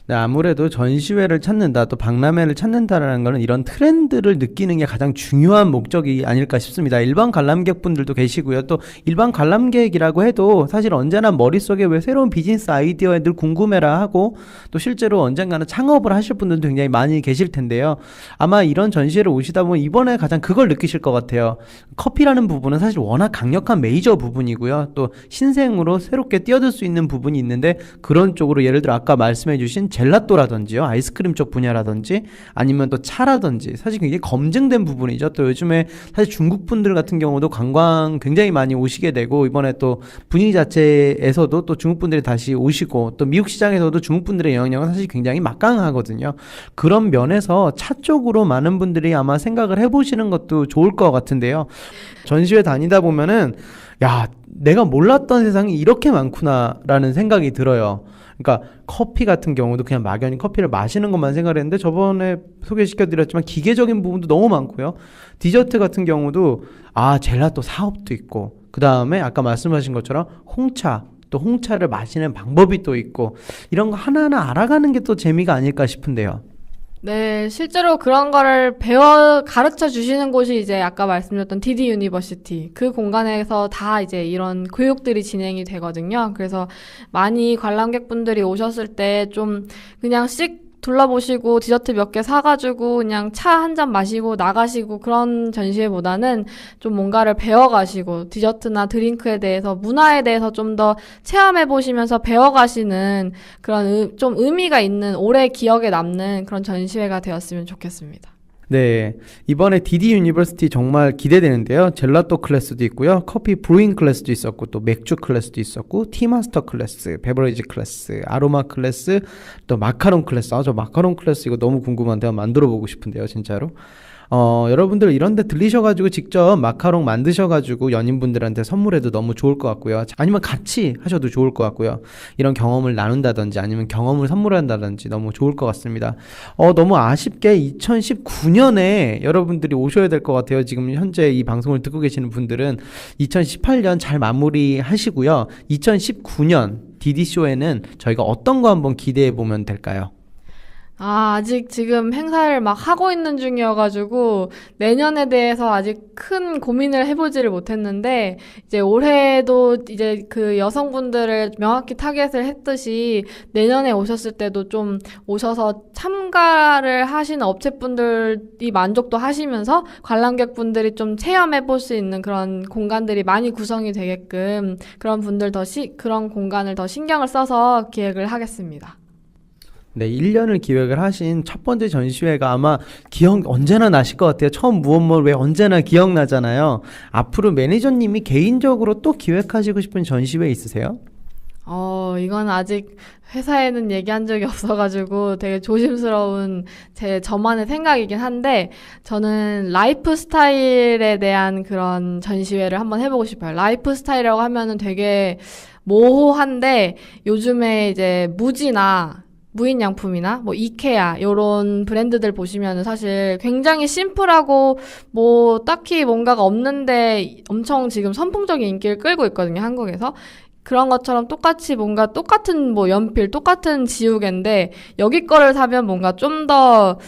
네, 아무래도 전시회를 찾는다, 또 박람회를 찾는다라는 거는 이런 트렌드를 느끼는 게 가장 중요한 목적이 아닐까 싶습니다. 일반 관람객분들도 계시고요. 또 일반 관람객이라고 해도 사실 언제나 머릿속에 왜 새로운 비즈니스 아이디어에 늘 궁금해라 하고 또 실제로 언젠가는 창업을 하실 분들도 굉장히 많이 계실 텐데요. 아마 이런 전시회를 오시다 보면 이번에 가장 그걸 느끼실 것 같아요. 커피라는 부분은 사실 워낙 강력한 메이저 부분이고요. 또 신생으로 새롭게 뛰어들 수 있는 부분이 있는데 그런 쪽으로 예를 들어 아까 말씀해 주신 젤라또라든지요, 아이스크림 쪽 분야라든지 아니면 또 차라든지 사실 굉장히 검증된 부분이죠. 또 요즘에 사실 중국 분들 같은 경우도 관광 굉장히 많이 오시게 되고 이번에 또 분위기 자체에서도 또 중국 분들이 다시 오시고 또 미국 시장에서도 중국 분들의 영향력은 사실 굉장히 막강하거든요. 그런 면에서 차 쪽으로 많은 분들이 아마 생각을 해보시는 것도 좋을 것 같은데요. 전시회 다니다 보면은 야, 내가 몰랐던 세상이 이렇게 많구나라는 생각이 들어요. 그러니까 커피 같은 경우도 그냥 막연히 커피를 마시는 것만 생각했는데 저번에 소개시켜드렸지만 기계적인 부분도 너무 많고요. 디저트 같은 경우도 젤라또 사업도 있고 그 다음에 아까 말씀하신 것처럼 홍차, 또 홍차를 마시는 방법이 또 있고 이런 거 하나하나 알아가는 게 또 재미가 아닐까 싶은데요. 네, 실제로 그런 거를 가르쳐 주시는 곳이 이제 아까 말씀드렸던 디디 유니버시티. 그 공간에서 다 이제 이런 교육들이 진행이 되거든요. 그래서 많이 관람객분들이 오셨을 때 좀 그냥 둘러보시고 디저트 몇 개 사가지고 그냥 차 한 잔 마시고 나가시고 그런 전시회보다는 좀 뭔가를 배워가시고 디저트나 드링크에 대해서 문화에 대해서 좀 더 체험해보시면서 배워가시는 그런 좀 의미가 있는 오래 기억에 남는 그런 전시회가 되었으면 좋겠습니다. 네, 이번에 디디 유니버시티 정말 기대되는데요. 젤라또 클래스도 있고요. 커피 브루잉 클래스도 있었고 또 맥주 클래스도 있었고 티마스터 클래스, 베버리지 클래스, 아로마 클래스, 또 마카롱 클래스. 저 마카롱 클래스 이거 너무 궁금한데 한번 만들어 보고 싶은데요, 진짜로. 여러분들 이런 데 들리셔가지고 직접 마카롱 만드셔가지고 연인분들한테 선물해도 너무 좋을 것 같고요. 아니면 같이 하셔도 좋을 것 같고요. 이런 경험을 나눈다든지 아니면 경험을 선물한다든지 너무 좋을 것 같습니다. 너무 아쉽게 2019년에 여러분들이 오셔야 될 것 같아요. 지금 현재 이 방송을 듣고 계시는 분들은 2018년 잘 마무리하시고요. 2019년 디디쇼에는 저희가 어떤 거 한번 기대해 보면 될까요? 아직 지금 행사를 막 하고 있는 중이어가지고 내년에 대해서 아직 큰 고민을 해보지를 못했는데 이제 올해도 이제 그 여성분들을 명확히 타겟을 했듯이 내년에 오셨을 때도 좀 오셔서 참가를 하시는 업체분들이 만족도 하시면서 관람객분들이 좀 체험해볼 수 있는 그런 공간들이 많이 구성이 되게끔 그런 그런 공간을 더 신경을 써서 기획을 하겠습니다. 네, 1년을 기획을 하신 첫 번째 전시회가 아마 언제나 나실 것 같아요. 처음 무엇 왜 언제나 기억나잖아요. 앞으로 매니저님이 개인적으로 또 기획하시고 싶은 전시회 있으세요? 이건 아직 회사에는 얘기한 적이 없어가지고 되게 조심스러운 저만의 생각이긴 한데, 저는 라이프 스타일에 대한 그런 전시회를 한번 해보고 싶어요. 라이프 스타일이라고 하면은 되게 모호한데, 요즘에 이제 무지나 무인양품이나 뭐 이케아 요런 브랜드들 보시면은 사실 굉장히 심플하고 뭐 딱히 뭔가가 없는데 엄청 지금 선풍적인 인기를 끌고 있거든요, 한국에서. 그런 것처럼 똑같이 뭔가 똑같은 뭐 연필, 똑같은 지우개인데 여기 거를 사면 뭔가 좀 더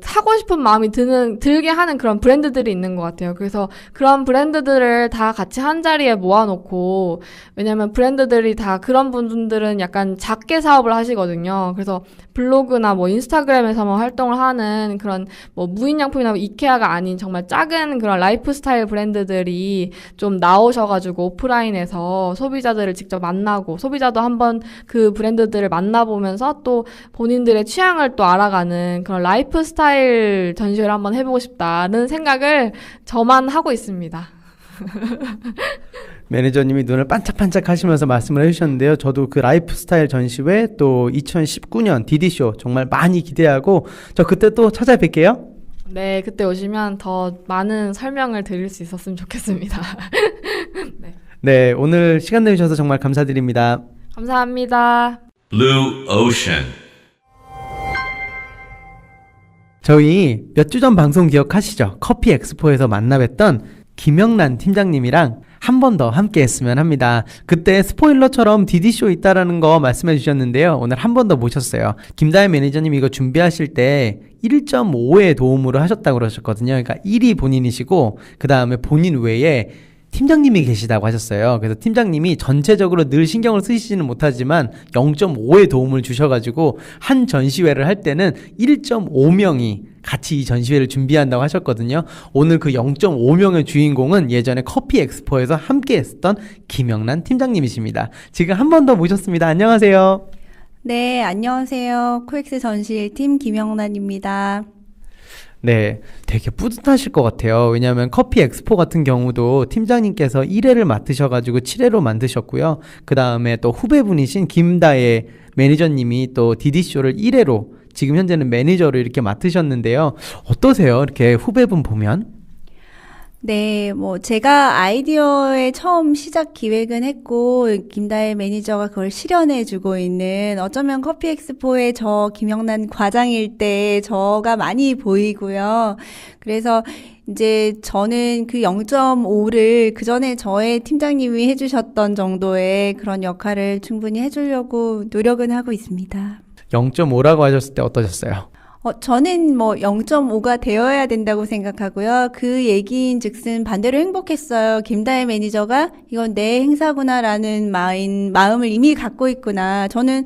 사고 싶은 마음이 들게 하는 그런 브랜드들이 있는 것 같아요. 그래서 그런 브랜드들을 다 같이 한 자리에 모아놓고, 왜냐면 브랜드들이 다 그런 분들은 약간 작게 사업을 하시거든요. 그래서 블로그나 뭐 인스타그램에서만 활동을 하는 그런 뭐 무인양품이나 이케아가 아닌 정말 작은 그런 라이프 스타일 브랜드들이 좀 나오셔가지고 오프라인에서 소비자들을 직접 만나고, 소비자도 한번 그 브랜드들을 만나보면서 또 본인들의 취향을 또 알아가는 그런 라이프 스타일 전시회를 한번 해보고 싶다는 생각을 저만 하고 있습니다. 매니저님이 눈을 반짝반짝 하시면서 말씀을 해주셨는데요. 저도 그 라이프 스타일 전시회 또 2019년 DD쇼 정말 많이 기대하고 저 그때 또 찾아뵐게요. 네, 그때 오시면 더 많은 설명을 드릴 수 있었으면 좋겠습니다. 네, 오늘 시간 내주셔서 정말 감사드립니다. 감사합니다. Blue Ocean. 저희 몇 주 전 방송 기억하시죠? 커피 엑스포에서 만나뵀던 김영란 팀장님이랑 한 번 더 함께 했으면 합니다. 그때 스포일러처럼 DD쇼 있다라는 거 말씀해 주셨는데요. 오늘 한 번 더 모셨어요. 김다혜 매니저님 이거 준비하실 때 1.5의 도움으로 하셨다고 그러셨거든요. 그러니까 1이 본인이시고 그 다음에 본인 외에 팀장님이 계시다고 하셨어요. 그래서 팀장님이 전체적으로 늘 신경을 쓰시지는 못하지만 0.5의 도움을 주셔가지고 한 전시회를 할 때는 1.5명이 같이 이 전시회를 준비한다고 하셨거든요. 오늘 그 0.5명의 주인공은 예전에 커피 엑스포에서 함께 했었던 김영란 팀장님이십니다. 지금 한 번 더 모셨습니다. 안녕하세요. 네, 안녕하세요. 코엑스 전시일팀 김영란입니다. 네, 되게 뿌듯하실 것 같아요. 왜냐하면 커피 엑스포 같은 경우도 팀장님께서 1회를 맡으셔가지고 7회로 만드셨고요. 그 다음에 또 후배분이신 김다혜 매니저님이 또 DD쇼를 1회로 지금 현재는 매니저로 이렇게 맡으셨는데요. 어떠세요? 이렇게 후배분 보면? 네, 제가 아이디어의 처음 시작 기획은 했고, 김다혜 매니저가 그걸 실현해주고 있는, 어쩌면 커피 엑스포의 저 김영란 과장일 때 저가 많이 보이고요. 그래서 이제 저는 그 0.5를 그 전에 저의 팀장님이 해주셨던 정도의 그런 역할을 충분히 해주려고 노력은 하고 있습니다. 0.5라고 하셨을 때 어떠셨어요? 저는 0.5가 되어야 된다고 생각하고요. 그 얘기인 즉슨 반대로 행복했어요. 김다혜 매니저가 이건 내 행사구나라는 마음을 이미 갖고 있구나. 저는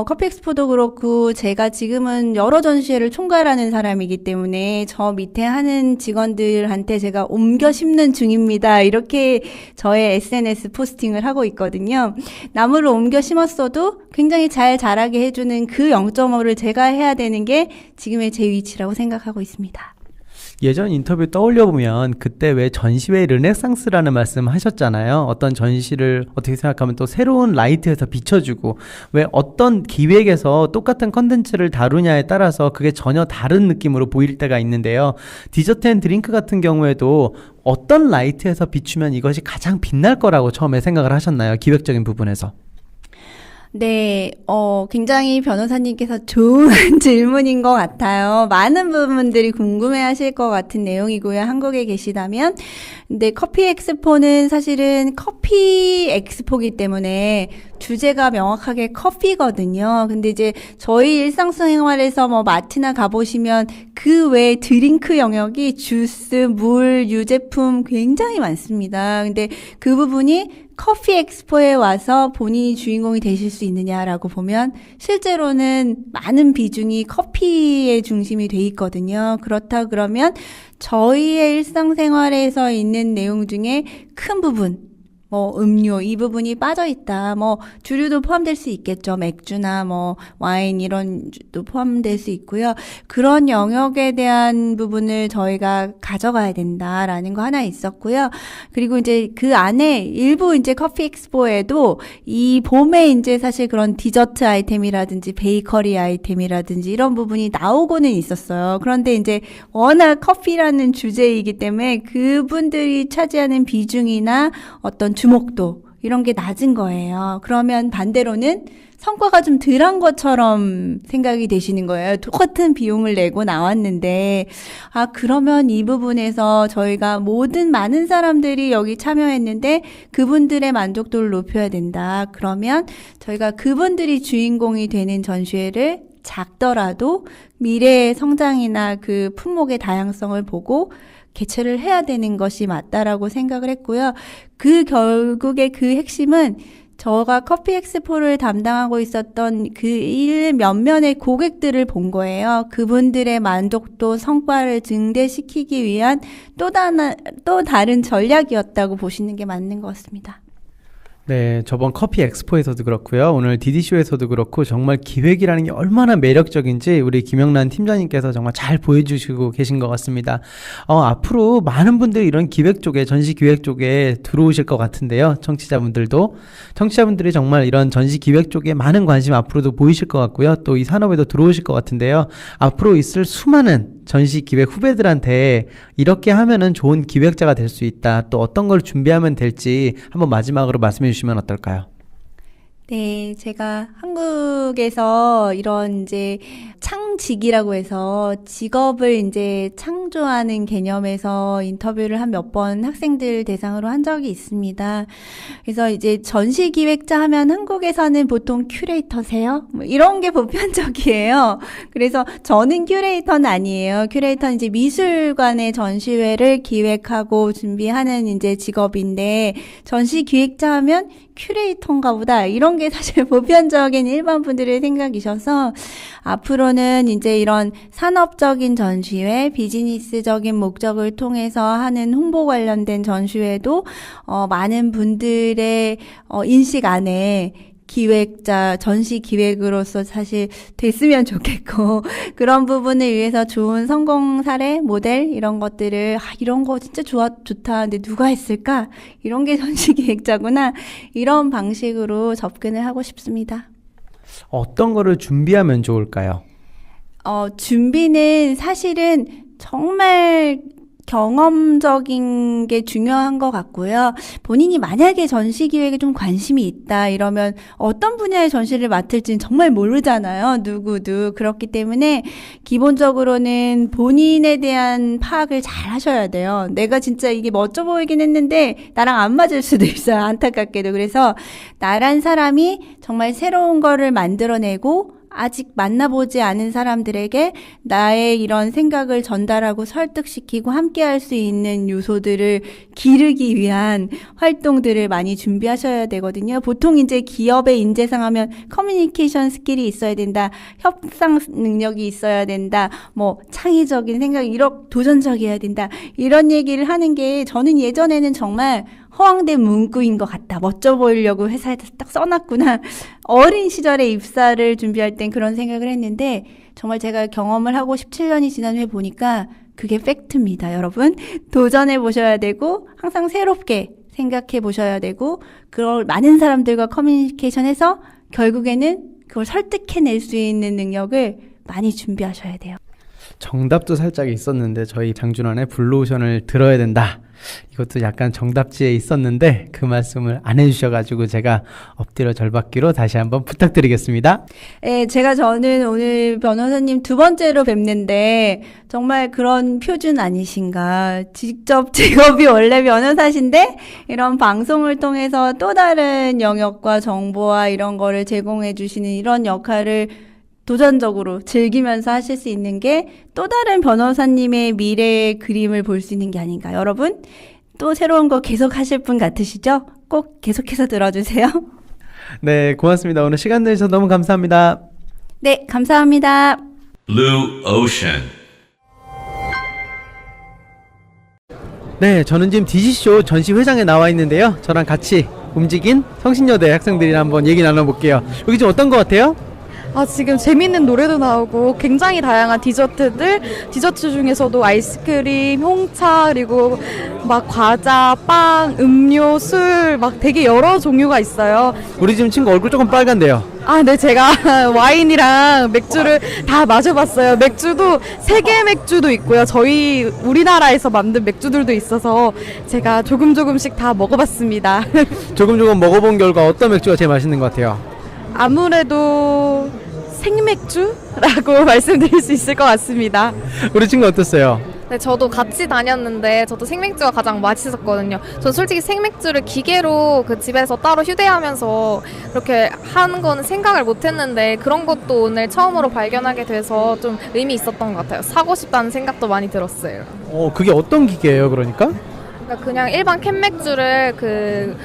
커피 엑스포도 그렇고 제가 지금은 여러 전시회를 총괄하는 사람이기 때문에 저 밑에 하는 직원들한테 제가 옮겨 심는 중입니다. 이렇게 저의 SNS 포스팅을 하고 있거든요. 나무를 옮겨 심었어도 굉장히 잘 자라게 해주는 그 0.5를 제가 해야 되는 게 지금의 제 위치라고 생각하고 있습니다. 예전 인터뷰 떠올려보면 그때 왜 전시회 르네상스라는 말씀 하셨잖아요. 어떤 전시를 어떻게 생각하면 또 새로운 라이트에서 비춰주고 왜 어떤 기획에서 똑같은 컨텐츠를 다루냐에 따라서 그게 전혀 다른 느낌으로 보일 때가 있는데요. 디저트 앤 드링크 같은 경우에도 어떤 라이트에서 비추면 이것이 가장 빛날 거라고 처음에 생각을 하셨나요? 기획적인 부분에서. 네, 굉장히 변호사님께서 좋은 질문인 것 같아요. 많은 부분들이 궁금해 하실 것 같은 내용이고요. 한국에 계시다면. 근데 커피 엑스포는 사실은 커피 엑스포기 때문에 주제가 명확하게 커피거든요. 근데 이제 저희 일상생활에서 마트나 가보시면 그 외에 드링크 영역이 주스, 물, 유제품 굉장히 많습니다. 근데 그 부분이 커피 엑스포에 와서 본인이 주인공이 되실 수 있느냐라고 보면 실제로는 많은 비중이 커피의 중심이 돼 있거든요. 그렇다 그러면 저희의 일상생활에서 있는 내용 중에 큰 부분, 뭐 음료 이 부분이 빠져 있다. 뭐 주류도 포함될 수 있겠죠. 맥주나 뭐 와인 이런 도 포함될 수 있고요. 그런 영역에 대한 부분을 저희가 가져가야 된다라는 거 하나 있었고요. 그리고 이제 그 안에 일부 이제 커피 엑스포에도 이 봄에 이제 사실 그런 디저트 아이템이라든지 베이커리 아이템이라든지 이런 부분이 나오고는 있었어요. 그런데 이제 워낙 커피라는 주제이기 때문에 그분들이 차지하는 비중이나 어떤 주목도 이런 게 낮은 거예요. 그러면 반대로는 성과가 좀 덜한 것처럼 생각이 되시는 거예요. 똑같은 비용을 내고 나왔는데, 그러면 이 부분에서 저희가 많은 사람들이 여기 참여했는데 그분들의 만족도를 높여야 된다. 그러면 저희가 그분들이 주인공이 되는 전시회를 작더라도 미래의 성장이나 그 품목의 다양성을 보고 개최를 해야 되는 것이 맞다라고 생각을 했고요. 결국에 그 핵심은 저가 커피 엑스포를 담당하고 있었던 그 일 몇몇의 고객들을 본 거예요. 그분들의 만족도, 성과를 증대시키기 위한 또 다른 전략이었다고 보시는 게 맞는 것 같습니다. 네, 저번 커피 엑스포에서도 그렇고요. 오늘 디디쇼에서도 그렇고 정말 기획이라는 게 얼마나 매력적인지 우리 김영란 팀장님께서 정말 잘 보여주시고 계신 것 같습니다. 앞으로 많은 분들이 이런 기획 쪽에, 전시 기획 쪽에 들어오실 것 같은데요. 청취자분들이 정말 이런 전시 기획 쪽에 많은 관심 앞으로도 보이실 것 같고요. 또 이 산업에도 들어오실 것 같은데요. 앞으로 있을 수많은 전시 기획 후배들한테 이렇게 하면은 좋은 기획자가 될 수 있다. 또 어떤 걸 준비하면 될지 한번 마지막으로 말씀해 주시면 어떨까요? 네, 제가 한국에서 이런 이제 창직이라고 해서 직업을 이제 창조하는 개념에서 인터뷰를 한 몇 번 학생들 대상으로 한 적이 있습니다. 그래서 이제 전시 기획자 하면 한국에서는 보통 큐레이터세요? 뭐 이런 게 보편적이에요. 그래서 저는 큐레이터는 아니에요. 큐레이터는 이제 미술관의 전시회를 기획하고 준비하는 이제 직업인데 전시 기획자 하면 큐레이터인가 보다 이런 게 사실 보편적인 일반 분들의 생각이셔서 앞으로는 이제 이런 산업적인 전시회, 비즈니스적인 목적을 통해서 하는 홍보 관련된 전시회도 많은 분들의 인식 안에 기획자, 전시 기획으로서 사실 됐으면 좋겠고 그런 부분을 위해서 좋은 성공 사례, 모델 이런 것들을 이런 거 진짜 좋다. 근데 누가 했을까? 이런 게 전시 기획자구나. 이런 방식으로 접근을 하고 싶습니다. 어떤 거를 준비하면 좋을까요? 준비는 사실은 정말 경험적인 게 중요한 것 같고요. 본인이 만약에 전시 기획에 좀 관심이 있다 이러면 어떤 분야의 전시를 맡을지는 정말 모르잖아요. 누구도. 그렇기 때문에 기본적으로는 본인에 대한 파악을 잘 하셔야 돼요. 내가 진짜 이게 멋져 보이긴 했는데 나랑 안 맞을 수도 있어요. 안타깝게도. 그래서 나란 사람이 정말 새로운 거를 만들어내고 아직 만나보지 않은 사람들에게 나의 이런 생각을 전달하고 설득시키고 함께할 수 있는 요소들을 기르기 위한 활동들을 많이 준비하셔야 되거든요. 보통 이제 기업의 인재상 하면 커뮤니케이션 스킬이 있어야 된다, 협상 능력이 있어야 된다, 뭐 창의적인 생각, 도전적이어야 된다 이런 얘기를 하는 게 저는 예전에는 정말 허황된 문구인 것 같다. 멋져 보이려고 회사에다 딱 써놨구나. 어린 시절에 입사를 준비할 땐 그런 생각을 했는데 정말 제가 경험을 하고 17년이 지난 후에 보니까 그게 팩트입니다. 여러분 도전해 보셔야 되고 항상 새롭게 생각해 보셔야 되고 그걸 많은 사람들과 커뮤니케이션해서 결국에는 그걸 설득해낼 수 있는 능력을 많이 준비하셔야 돼요. 정답도 살짝 있었는데 저희 장준환의 블루오션을 들어야 된다. 이것도 약간 정답지에 있었는데 그 말씀을 안 해주셔가지고 제가 엎드려 절받기로 다시 한번 부탁드리겠습니다. 네, 저는 오늘 변호사님 두 번째로 뵙는데 정말 그런 표준 아니신가. 직접 직업이 원래 변호사신데 이런 방송을 통해서 또 다른 영역과 정보와 이런 거를 제공해 주시는 이런 역할을 도전적으로 즐기면서 하실 수 있는 게 또 다른 변호사님의 미래의 그림을 볼 수 있는 게 아닌가. 여러분, 또 새로운 거 계속 하실 분 같으시죠? 꼭 계속해서 들어주세요. 네, 고맙습니다. 오늘 시간 내주셔서 너무 감사합니다. 네, 감사합니다. Blue Ocean. 네, 저는 지금 디지쇼 전시회장에 나와 있는데요. 저랑 같이 움직인 성신여대 학생들이랑 한번 얘기 나눠볼게요. 여기 지금 어떤 것 같아요? 지금 재밌는 노래도 나오고 굉장히 다양한 디저트 중에서도 아이스크림, 홍차, 그리고 막 과자, 빵, 음료, 술, 막 되게 여러 종류가 있어요. 우리 지금 친구 얼굴 조금 빨간데요. 네, 제가 와인이랑 맥주를 다 마셔봤어요. 맥주도 세계 맥주도 있고요. 저희 우리나라에서 만든 맥주들도 있어서 제가 조금씩 다 먹어봤습니다. 조금 먹어본 결과 어떤 맥주가 제일 맛있는 것 같아요? 아무래도 생맥주라고 말씀드릴 수 있을 것 같습니다. 우리 친구 어땠어요? 네, 저도 같이 다녔는데 저도 생맥주가 가장 맛있었거든요. 전 솔직히 생맥주를 기계로 그 집에서 따로 휴대하면서 그렇게 하는 거는 생각을 못 했는데 그런 것도 오늘 처음으로 발견하게 돼서 좀 의미 있었던 것 같아요. 사고 싶다는 생각도 많이 들었어요. 그게 어떤 기계예요, 그러니까? 그러니까 그냥 일반 캔맥주를 그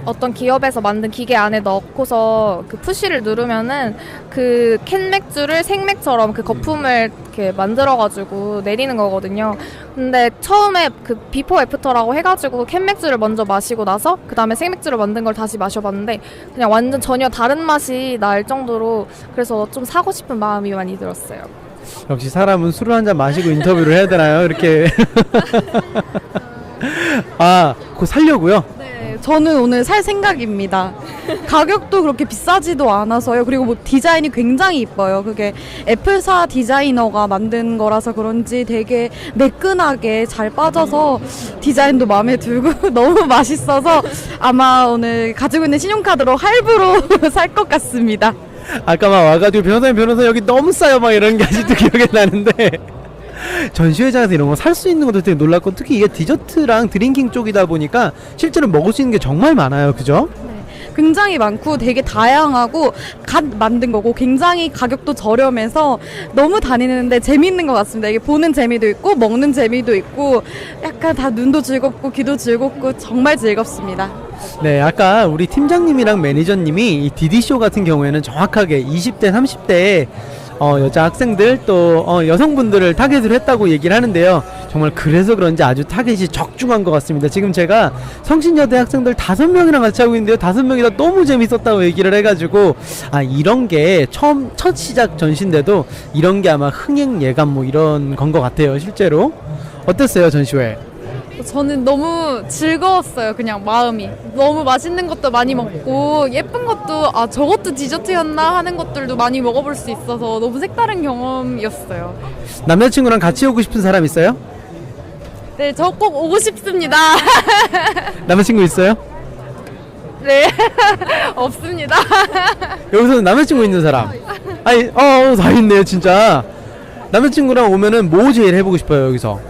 어떤 기업에서 만든 기계 안에 넣고서 그 푸시를 누르면은 그 캔맥주를 생맥처럼 그 거품을 이렇게 만들어가지고 내리는 거거든요. 근데 처음에 그 비포 애프터라고 해가지고 캔맥주를 먼저 마시고 나서 그 다음에 생맥주를 만든 걸 다시 마셔봤는데 그냥 완전 전혀 다른 맛이 날 정도로 그래서 좀 사고 싶은 마음이 많이 들었어요. 역시 사람은 술을 한 잔 마시고 인터뷰를 해야 되나요? 이렇게. 그거 살려고요? 네, 저는 오늘 살 생각입니다. 가격도 그렇게 비싸지도 않아서요. 그리고 뭐 디자인이 굉장히 이뻐요. 그게 애플사 디자이너가 만든 거라서 그런지 되게 매끈하게 잘 빠져서 디자인도 마음에 들고 너무 맛있어서 아마 오늘 가지고 있는 신용카드로 할부로 살 것 같습니다. 아까 막 와가지고 변호사 여기 너무 싸요 막 이런 게 아직도 기억이 나는데 전시회장에서 이런 거 살 수 있는 것도 되게 놀랐고 특히 이게 디저트랑 드링킹 쪽이다 보니까 실제로 먹을 수 있는 게 정말 많아요. 그죠? 굉장히 많고 되게 다양하고 갓 만든 거고 굉장히 가격도 저렴해서 너무 다니는데 재밌는 것 같습니다. 이게 보는 재미도 있고 먹는 재미도 있고 약간 다 눈도 즐겁고 귀도 즐겁고 정말 즐겁습니다. 네, 아까 우리 팀장님이랑 매니저님이 이 디디쇼 같은 경우에는 정확하게 20대, 30대 여자 학생들 또 여성분들을 타겟으로 했다고 얘기를 하는데요. 정말 그래서 그런지 아주 타겟이 적중한 것 같습니다. 지금 제가 성신여대 학생들 5명이랑 같이 하고 있는데요. 5명이 다 너무 재밌었다고 얘기를 해가지고 이런 게 첫 시작 전시인데도 이런 게 아마 흥행 예감 뭐 이런 건 것 같아요. 실제로 어땠어요, 전시회? 저는 너무 즐거웠어요. 그냥 마음이 너무 맛있는 것도 많이 먹고 예쁜 것도 저것도 디저트였나 하는 것들도 많이 먹어볼 수 있어서 너무 색다른 경험이었어요. 남자친구랑 같이 오고 싶은 사람 있어요? 네, 저 꼭 오고 싶습니다. 남자친구 있어요? 네, 없습니다. 여기서는 남자친구 있는 사람. 다 있네요, 진짜. 남자친구랑 오면은 뭐 제일 해보고 싶어요, 여기서?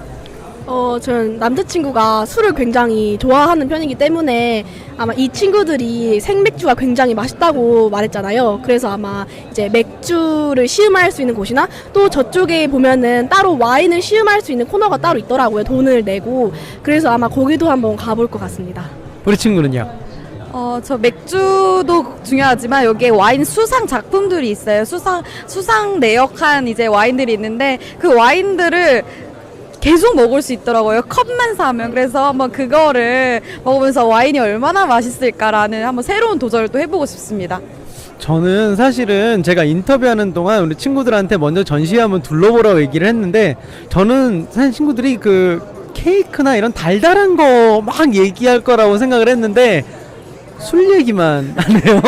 저는 남자친구가 술을 굉장히 좋아하는 편이기 때문에 아마 이 친구들이 생맥주가 굉장히 맛있다고 말했잖아요. 그래서 아마 이제 맥주를 시음할 수 있는 곳이나 또 저쪽에 보면은 따로 와인을 시음할 수 있는 코너가 따로 있더라고요. 돈을 내고. 그래서 아마 거기도 한번 가볼 것 같습니다. 우리 친구는요? 저 맥주도 중요하지만 여기에 와인 수상 작품들이 있어요. 수상 내역한 이제 와인들이 있는데 그 와인들을 계속 먹을 수 있더라고요. 컵만 사면. 그래서 한번 그거를 먹으면서 와인이 얼마나 맛있을까라는 한번 새로운 도전을 또 해보고 싶습니다. 저는 사실은 제가 인터뷰하는 동안 우리 친구들한테 먼저 전시회 한번 둘러보라고 얘기를 했는데 저는 사실 친구들이 그 케이크나 이런 달달한 거 막 얘기할 거라고 생각을 했는데 술 얘기만 하네요.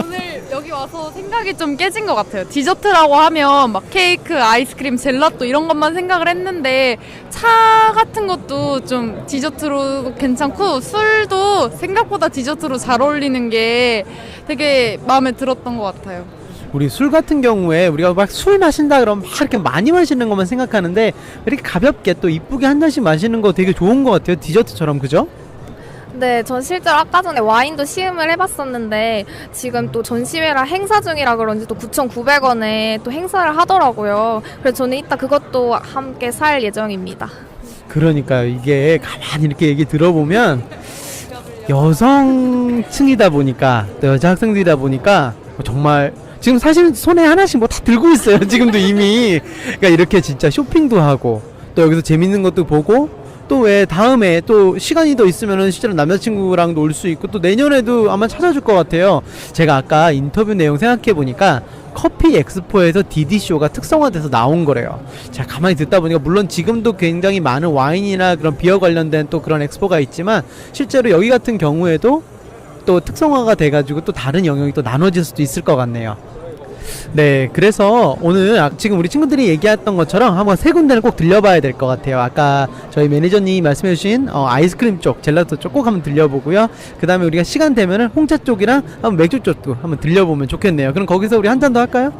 오늘 여기 와서 생각이 좀 깨진 것 같아요. 디저트라고 하면 막 케이크, 아이스크림, 젤라또 이런 것만 생각을 했는데 차 같은 것도 좀 디저트로 괜찮고 술도 생각보다 디저트로 잘 어울리는 게 되게 마음에 들었던 것 같아요. 우리 술 같은 경우에 우리가 막 술 마신다 그러면 막 이렇게 많이 마시는 것만 생각하는데 이렇게 가볍게 또 이쁘게 한 잔씩 마시는 거 되게 좋은 것 같아요. 디저트처럼. 그죠? 네, 전 실제로 아까 전에 와인도 시음을 해봤었는데 지금 또 전시회라 행사 중이라 그런지 또 9,900원에 또 행사를 하더라고요. 그래서 저는 이따 그것도 함께 살 예정입니다. 그러니까요. 이게 가만히 이렇게 얘기 들어보면 여성층이다 보니까 또 여자 학생들이다 보니까 정말 지금 사실 손에 하나씩 뭐 다 들고 있어요. 지금도 이미. 그러니까 이렇게 진짜 쇼핑도 하고 또 여기서 재밌는 것도 보고 또 왜 다음에 또 시간이 더 있으면은 실제로 남자친구랑도 올 수 있고 또 내년에도 아마 찾아줄 것 같아요. 제가 아까 인터뷰 내용 생각해 보니까 커피 엑스포에서 DD쇼가 특성화돼서 나온 거래요. 제가 가만히 듣다 보니까 물론 지금도 굉장히 많은 와인이나 그런 비어 관련된 또 그런 엑스포가 있지만 실제로 여기 같은 경우에도 또 특성화가 돼가지고 또 다른 영역이 또 나눠질 수도 있을 것 같네요. 네, 그래서 오늘 지금 우리 친구들이 얘기했던 것처럼 한번 세 군데를 꼭 들려봐야 될 것 같아요. 아까 저희 매니저님이 말씀해주신 아이스크림 쪽, 젤라또 쪽 꼭 한번 들려보고요. 그 다음에 우리가 시간 되면은 홍차 쪽이랑 한번 맥주 쪽도 한번 들려보면 좋겠네요. 그럼 거기서 우리 한 잔 더 할까요?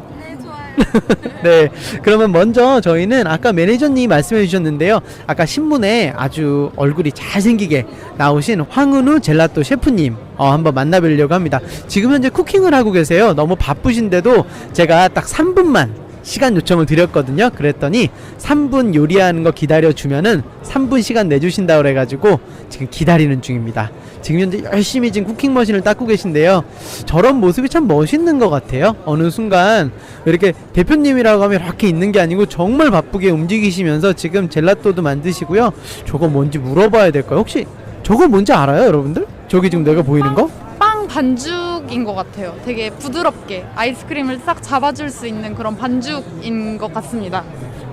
네, 그러면 먼저 저희는 아까 매니저님이 말씀해 주셨는데요. 아까 신문에 아주 얼굴이 잘생기게 나오신 황은우 젤라또 셰프님 한번 만나뵈려고 합니다. 지금 현재 쿠킹을 하고 계세요. 너무 바쁘신데도 제가 딱 3분만 시간 요청을 드렸거든요. 그랬더니 3분 요리하는 거 기다려주면은 3분 시간 내주신다 그래가지고 지금 기다리는 중입니다. 지금 현재 열심히 지금 쿠킹머신을 닦고 계신데요. 저런 모습이 참 멋있는 것 같아요. 어느 순간 이렇게 대표님이라고 하면 이렇게 있는 게 아니고 정말 바쁘게 움직이시면서 지금 젤라또도 만드시고요. 저거 뭔지 물어봐야 될까요? 혹시 저거 뭔지 알아요, 여러분들? 저기 지금 내가 보이는 거? 빵 반죽인 것 같아요. 되게 부드럽게 아이스크림을 싹 잡아줄 수 있는 그런 반죽인 것 같습니다.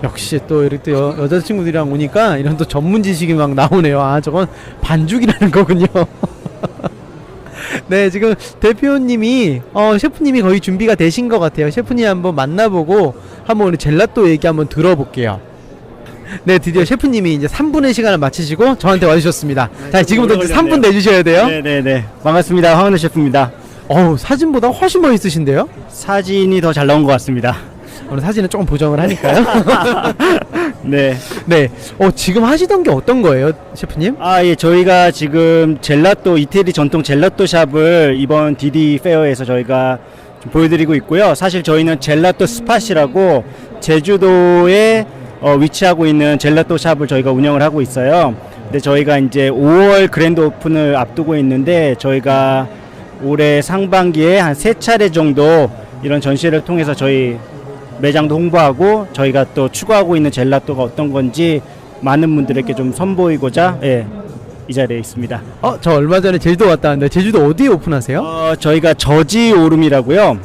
역시 또 이렇게 또 여자친구들이랑 오니까 이런 또 전문 지식이 막 나오네요. 아, 저건 반죽이라는 거군요. 네, 지금 대표님이 셰프님이 거의 준비가 되신 것 같아요. 셰프님 한번 만나보고 한번 우리 젤라또 얘기 한번 들어볼게요. 네, 드디어 셰프님이 이제 3분의 시간을 마치시고 저한테 와주셨습니다. 자, 지금부터 3분 내주셔야 돼요. 네네네. 반갑습니다. 황은우 셰프입니다. 사진보다 훨씬 멋있으신데요? 사진이 더 잘 나온 것 같습니다. 오늘 사진은 조금 보정을 하니까요. 네. 네. 지금 하시던 게 어떤 거예요, 셰프님? 예, 저희가 지금 젤라또, 이태리 전통 젤라또 샵을 이번 디디 페어에서 저희가 좀 보여드리고 있고요. 사실 저희는 젤라또 스팟이라고 제주도에 위치하고 있는 젤라또 샵을 저희가 운영을 하고 있어요. 근데 저희가 이제 5월 그랜드 오픈을 앞두고 있는데 저희가 올해 상반기에 한 3차례 정도 이런 전시회를 통해서 저희 매장도 홍보하고 저희가 또 추구하고 있는 젤라또가 어떤 건지 많은 분들에게 좀 선보이고자 이 자리에 있습니다. 저 얼마 전에 제주도 왔다 왔는데 제주도 어디에 오픈하세요? 저희가 저지오름이라고요.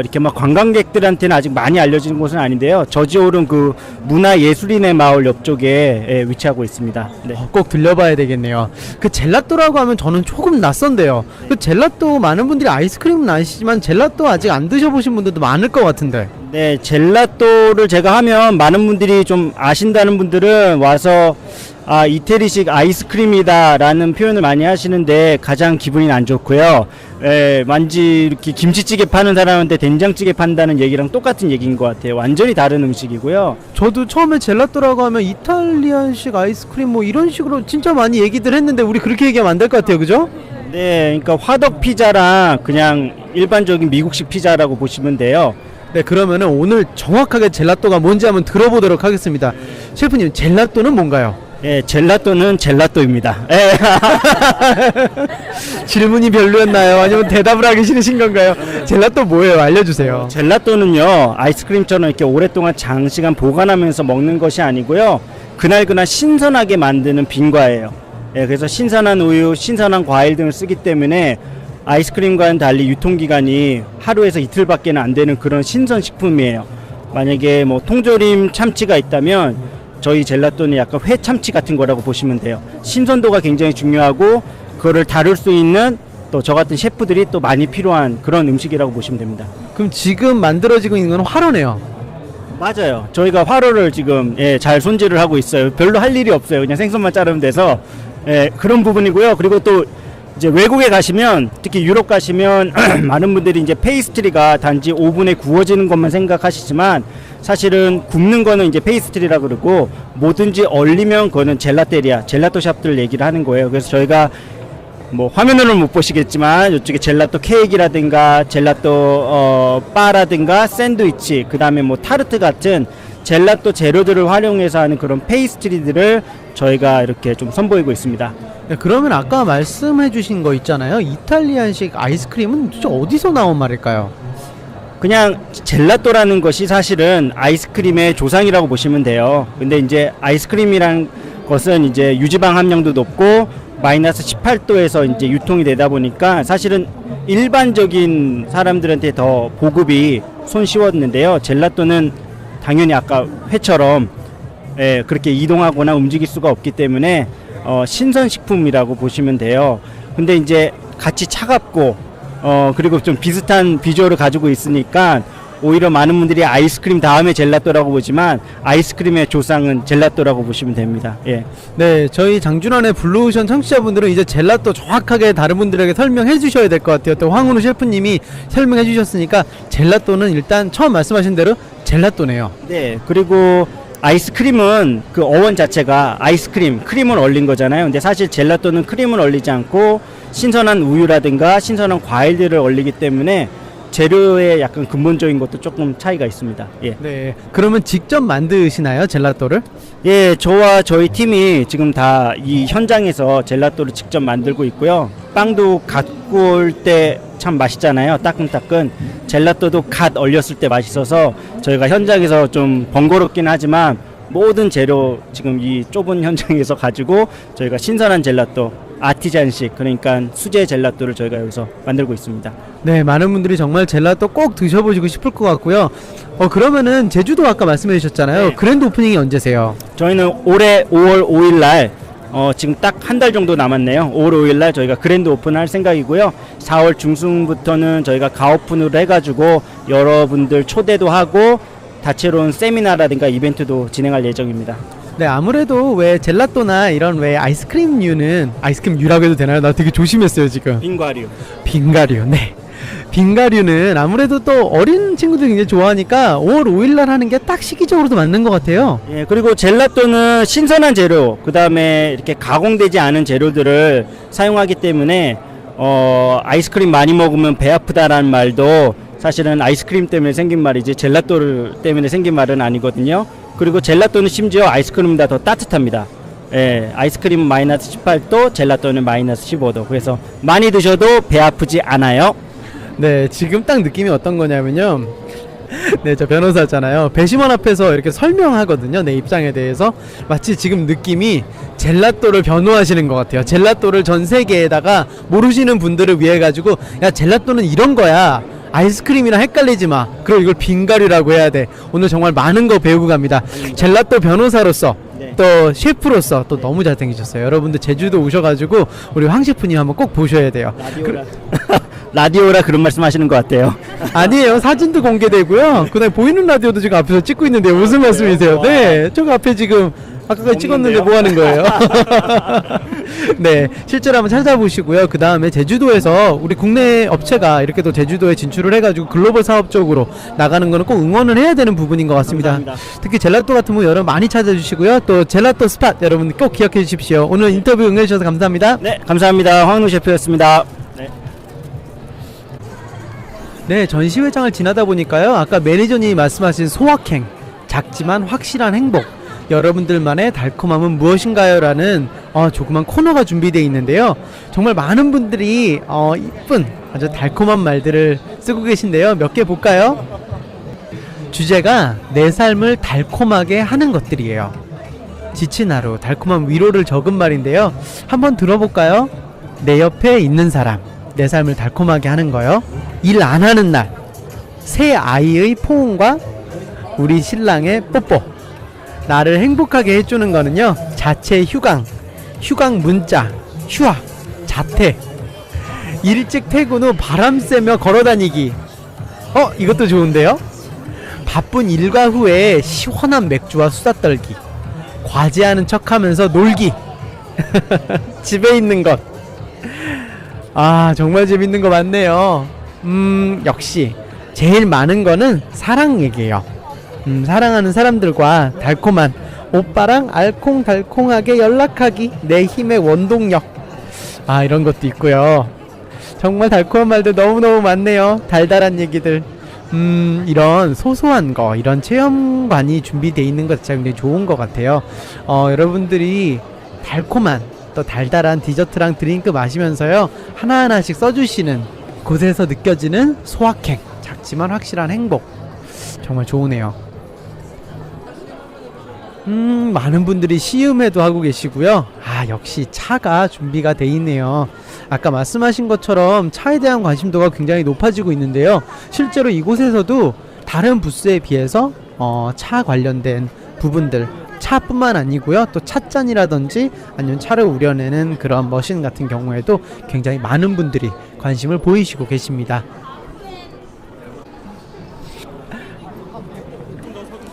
이렇게 막 관광객들한테는 아직 많이 알려지는 곳은 아닌데요. 저지오름 그 문화예술인의 마을 옆쪽에 위치하고 있습니다. 네. 꼭 들려봐야 되겠네요. 그 젤라또라고 하면 저는 조금 낯선데요. 그 젤라또 많은 분들이 아이스크림은 아시지만 젤라또 아직 안 드셔보신 분들도 많을 것 같은데. 네, 젤라또를 제가 하면 많은 분들이 좀 아신다는 분들은 와서 이태리식 아이스크림이다 라는 표현을 많이 하시는데 가장 기분이 안 좋고요. 만지 이렇게 김치찌개 파는 사람한테 된장찌개 판다는 얘기랑 똑같은 얘기인 것 같아요. 완전히 다른 음식이고요. 저도 처음에 젤라또라고 하면 이탈리안식 아이스크림 뭐 이런 식으로 진짜 많이 얘기들 했는데 우리 그렇게 얘기하면 안 될 것 같아요. 그죠? 네, 그러니까 화덕 피자랑 그냥 일반적인 미국식 피자라고 보시면 돼요. 네, 그러면은 오늘 정확하게 젤라또가 뭔지 한번 들어보도록 하겠습니다. 셰프님, 젤라또는 뭔가요? 예, 젤라또는 젤라또입니다. 질문이 별로였나요? 아니면 대답을 하기 싫으신 건가요? 젤라또 뭐예요? 알려주세요. 젤라또는요, 아이스크림처럼 이렇게 오랫동안 장시간 보관하면서 먹는 것이 아니고요, 그날그날 신선하게 만드는 빈과예요. 그래서 신선한 우유, 신선한 과일 등을 쓰기 때문에 아이스크림과는 달리 유통기간이 하루에서 이틀밖에 안 되는 그런 신선식품이에요. 만약에 뭐 통조림 참치가 있다면 저희 젤라또는 약간 회 참치 같은 거라고 보시면 돼요. 신선도가 굉장히 중요하고 그거를 다룰 수 있는 또 저 같은 셰프들이 또 많이 필요한 그런 음식이라고 보시면 됩니다. 그럼 지금 만들어지고 있는 건 화로네요. 맞아요. 저희가 화로를 지금 잘 손질을 하고 있어요. 별로 할 일이 없어요. 그냥 생선만 자르면 돼서 그런 부분이고요. 그리고 또 이제 외국에 가시면, 특히 유럽 가시면 많은 분들이 이제 페이스트리가 단지 오븐에 구워지는 것만 생각하시지만 사실은 굽는 거는 이제 페이스트리라 그러고 뭐든지 얼리면 그거는 젤라테리아, 젤라또 샵들 얘기를 하는 거예요. 그래서 저희가 뭐 화면으로는 못 보시겠지만 이쪽에 젤라또 케이크라든가 젤라또 바라든가 샌드위치, 그 다음에 뭐 타르트 같은 젤라또 재료들을 활용해서 하는 그런 페이스트리들을 저희가 이렇게 좀 선보이고 있습니다. 네, 그러면 아까 말씀해 주신 거 있잖아요. 이탈리안식 아이스크림은 도대체 어디서 나온 말일까요? 그냥 젤라또라는 것이 사실은 아이스크림의 조상이라고 보시면 돼요. 근데 이제 아이스크림이란 것은 이제 유지방 함량도 높고 마이너스 18도에서 이제 유통이 되다 보니까 사실은 일반적인 사람들한테 더 보급이 손쉬웠는데요. 젤라또는 당연히 아까 회처럼 그렇게 이동하거나 움직일 수가 없기 때문에 신선식품이라고 보시면 돼요. 근데 이제 같이 차갑고 그리고 좀 비슷한 비주얼을 가지고 있으니까 오히려 많은 분들이 아이스크림 다음에 젤라또라고 보지만 아이스크림의 조상은 젤라또라고 보시면 됩니다. 예. 네, 저희 장준환의 블루오션 청취자분들은 이제 젤라또 정확하게 다른 분들에게 설명해 주셔야 될 것 같아요. 또 황은우 셰프님이 설명해 주셨으니까 젤라또는 일단 처음 말씀하신 대로 젤라또네요. 네, 그리고 아이스크림은 그 어원 자체가 아이스크림, 크림을 얼린 거잖아요. 근데 사실 젤라또는 크림을 얼리지 않고 신선한 우유라든가 신선한 과일들을 얼리기 때문에 재료의 약간 근본적인 것도 조금 차이가 있습니다. 예. 네, 그러면 직접 만드시나요, 젤라또를? 예, 저와 저희 팀이 지금 다 이 현장에서 젤라또를 직접 만들고 있고요. 빵도 갓 구울 때 참 맛있잖아요. 따끈따끈. 젤라또도 갓 얼렸을 때 맛있어서 저희가 현장에서 좀 번거롭긴 하지만 모든 재료 지금 이 좁은 현장에서 가지고 저희가 신선한 젤라또, 아티잔식, 그러니까 수제 젤라또를 저희가 여기서 만들고 있습니다. 네, 많은 분들이 정말 젤라또 꼭 드셔보시고 싶을 것 같고요. 그러면은 제주도 아까 말씀해 주셨잖아요. 네. 그랜드 오프닝이 언제세요? 저희는 올해 5월 5일 날 지금 딱 한 달 정도 남았네요. 5월 5일 날 저희가 그랜드 오픈할 생각이고요. 4월 중순부터는 저희가 가오픈을 해가지고 여러분들 초대도 하고 다채로운 세미나라든가 이벤트도 진행할 예정입니다. 네, 아무래도 왜 젤라또나 이런 왜 아이스크림류는 아이스크림류라고 해도 되나요? 나 되게 조심했어요 지금. 빙과류. 빙가류, 네. 빙가류는 아무래도 또 어린 친구들이 굉장히 좋아하니까 5월 5일날 하는 게 딱 시기적으로도 맞는 것 같아요. 예, 그리고 젤라또는 신선한 재료, 그 다음에 이렇게 가공되지 않은 재료들을 사용하기 때문에 아이스크림 많이 먹으면 배 아프다라는 말도 사실은 아이스크림 때문에 생긴 말이지 젤라또 때문에 생긴 말은 아니거든요. 그리고 젤라또는 심지어 아이스크림보다 더 따뜻합니다. 예, 아이스크림은 마이너스 18도, 젤라또는 마이너스 15도. 그래서 많이 드셔도 배 아프지 않아요. 네, 지금 딱 느낌이 어떤 거냐면요. 네, 저 변호사잖아요. 배심원 앞에서 이렇게 설명하거든요. 내 입장에 대해서. 마치 지금 느낌이 젤라또를 변호하시는 것 같아요. 젤라또를 전 세계에다가 모르시는 분들을 위해 가지고 야, 젤라또는 이런 거야. 아이스크림이랑 헷갈리지 마. 그리고 이걸 빙가류라고 해야 돼. 오늘 정말 많은 거 배우고 갑니다. 젤라또 변호사로서 네. 또 셰프로서 또 너무 잘생기셨어요. 여러분들 제주도 오셔가지고 우리 황 셰프님 한번 꼭 보셔야 돼요. 라디오라 그런 말씀 하시는 것 같아요. 아니에요. 사진도 공개되고요. 그다음에 보이는 라디오도 지금 앞에서 찍고 있는데 무슨 말씀이세요? 네, 저거 앞에 지금 아까까지 찍었는데 뭐 하는 거예요? 네, 실제로 한번 찾아보시고요. 그 다음에 제주도에서 우리 국내 업체가 이렇게 또 제주도에 진출을 해가지고 글로벌 사업 쪽으로 나가는 거는 꼭 응원을 해야 되는 부분인 것 같습니다. 감사합니다. 특히 젤라또 같은 거 여러분 많이 찾아주시고요. 또 젤라또 스팟 여러분 꼭 기억해 주십시오. 오늘 인터뷰 응해주셔서 감사합니다. 네, 감사합니다. 황은우 셰프였습니다. 네. 네, 전시회장을 지나다 보니까요. 아까 매니저님이 말씀하신 소확행, 작지만 확실한 행복. 여러분들만의 달콤함은 무엇인가요? 라는 조그만 코너가 준비되어 있는데요. 정말 많은 분들이 이쁜 아주 달콤한 말들을 쓰고 계신데요. 몇 개 볼까요? 주제가 내 삶을 달콤하게 하는 것들이에요. 지친 하루, 달콤한 위로를 적은 말인데요. 한번 들어볼까요? 내 옆에 있는 사람, 내 삶을 달콤하게 하는 거요. 일 안 하는 날, 새 아이의 포옹과 우리 신랑의 뽀뽀. 나를 행복하게 해주는 거는요, 자체 휴강 문자, 휴학, 자퇴, 일찍 퇴근 후 바람 쐬며 걸어다니기. 이것도 좋은데요? 바쁜 일과 후에 시원한 맥주와 수다 떨기, 과제하는 척 하면서 놀기. 집에 있는 것. 정말 재밌는 거 많네요. 역시 제일 많은 거는 사랑 얘기예요. 사랑하는 사람들과 달콤한 오빠랑 알콩달콩하게 연락하기, 내 힘의 원동력. 이런 것도 있고요. 정말 달콤한 말들 너무너무 많네요. 달달한 얘기들. 이런 소소한 거, 이런 체험관이 준비되어 있는 것 자체가 굉장히 좋은 것 같아요. 여러분들이 달콤한 또 달달한 디저트랑 드링크 마시면서요, 하나하나씩 써주시는 곳에서 느껴지는 소확행, 작지만 확실한 행복. 정말 좋으네요. 많은 분들이 시음회도 하고 계시고요. 아, 역시 차가 준비가 돼 있네요. 아까 말씀하신 것처럼 차에 대한 관심도가 굉장히 높아지고 있는데요. 실제로 이곳에서도 다른 부스에 비해서 차 관련된 부분들, 차뿐만 아니고요. 또 찻잔이라든지 아니면 차를 우려내는 그런 머신 같은 경우에도 굉장히 많은 분들이 관심을 보이시고 계십니다.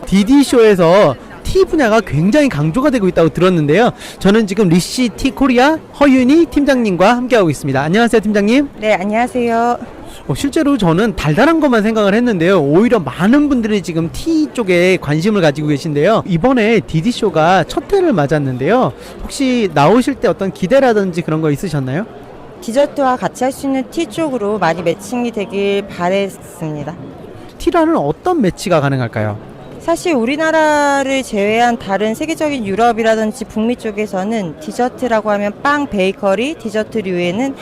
디디쇼에서 티 분야가 굉장히 강조가 되고 있다고 들었는데요. 저는 지금 리시 티 코리아 허윤희 팀장님과 함께하고 있습니다. 안녕하세요, 팀장님. 네, 안녕하세요. 실제로 저는 달달한 것만 생각을 했는데요. 오히려 많은 분들이 지금 티 쪽에 관심을 가지고 계신데요. 이번에 디디쇼가 첫 해를 맞았는데요. 혹시 나오실 때 어떤 기대라든지 그런 거 있으셨나요? 디저트와 같이 할 수 있는 티 쪽으로 많이 매칭이 되길 바랬습니다. 티라는 어떤 매치가 가능할까요? 사실 우리나라를 제외한 다른 세계적인 유럽이라든지 북미 쪽에서는 디저트라고 하면 빵, 베이커리, 디저트류에는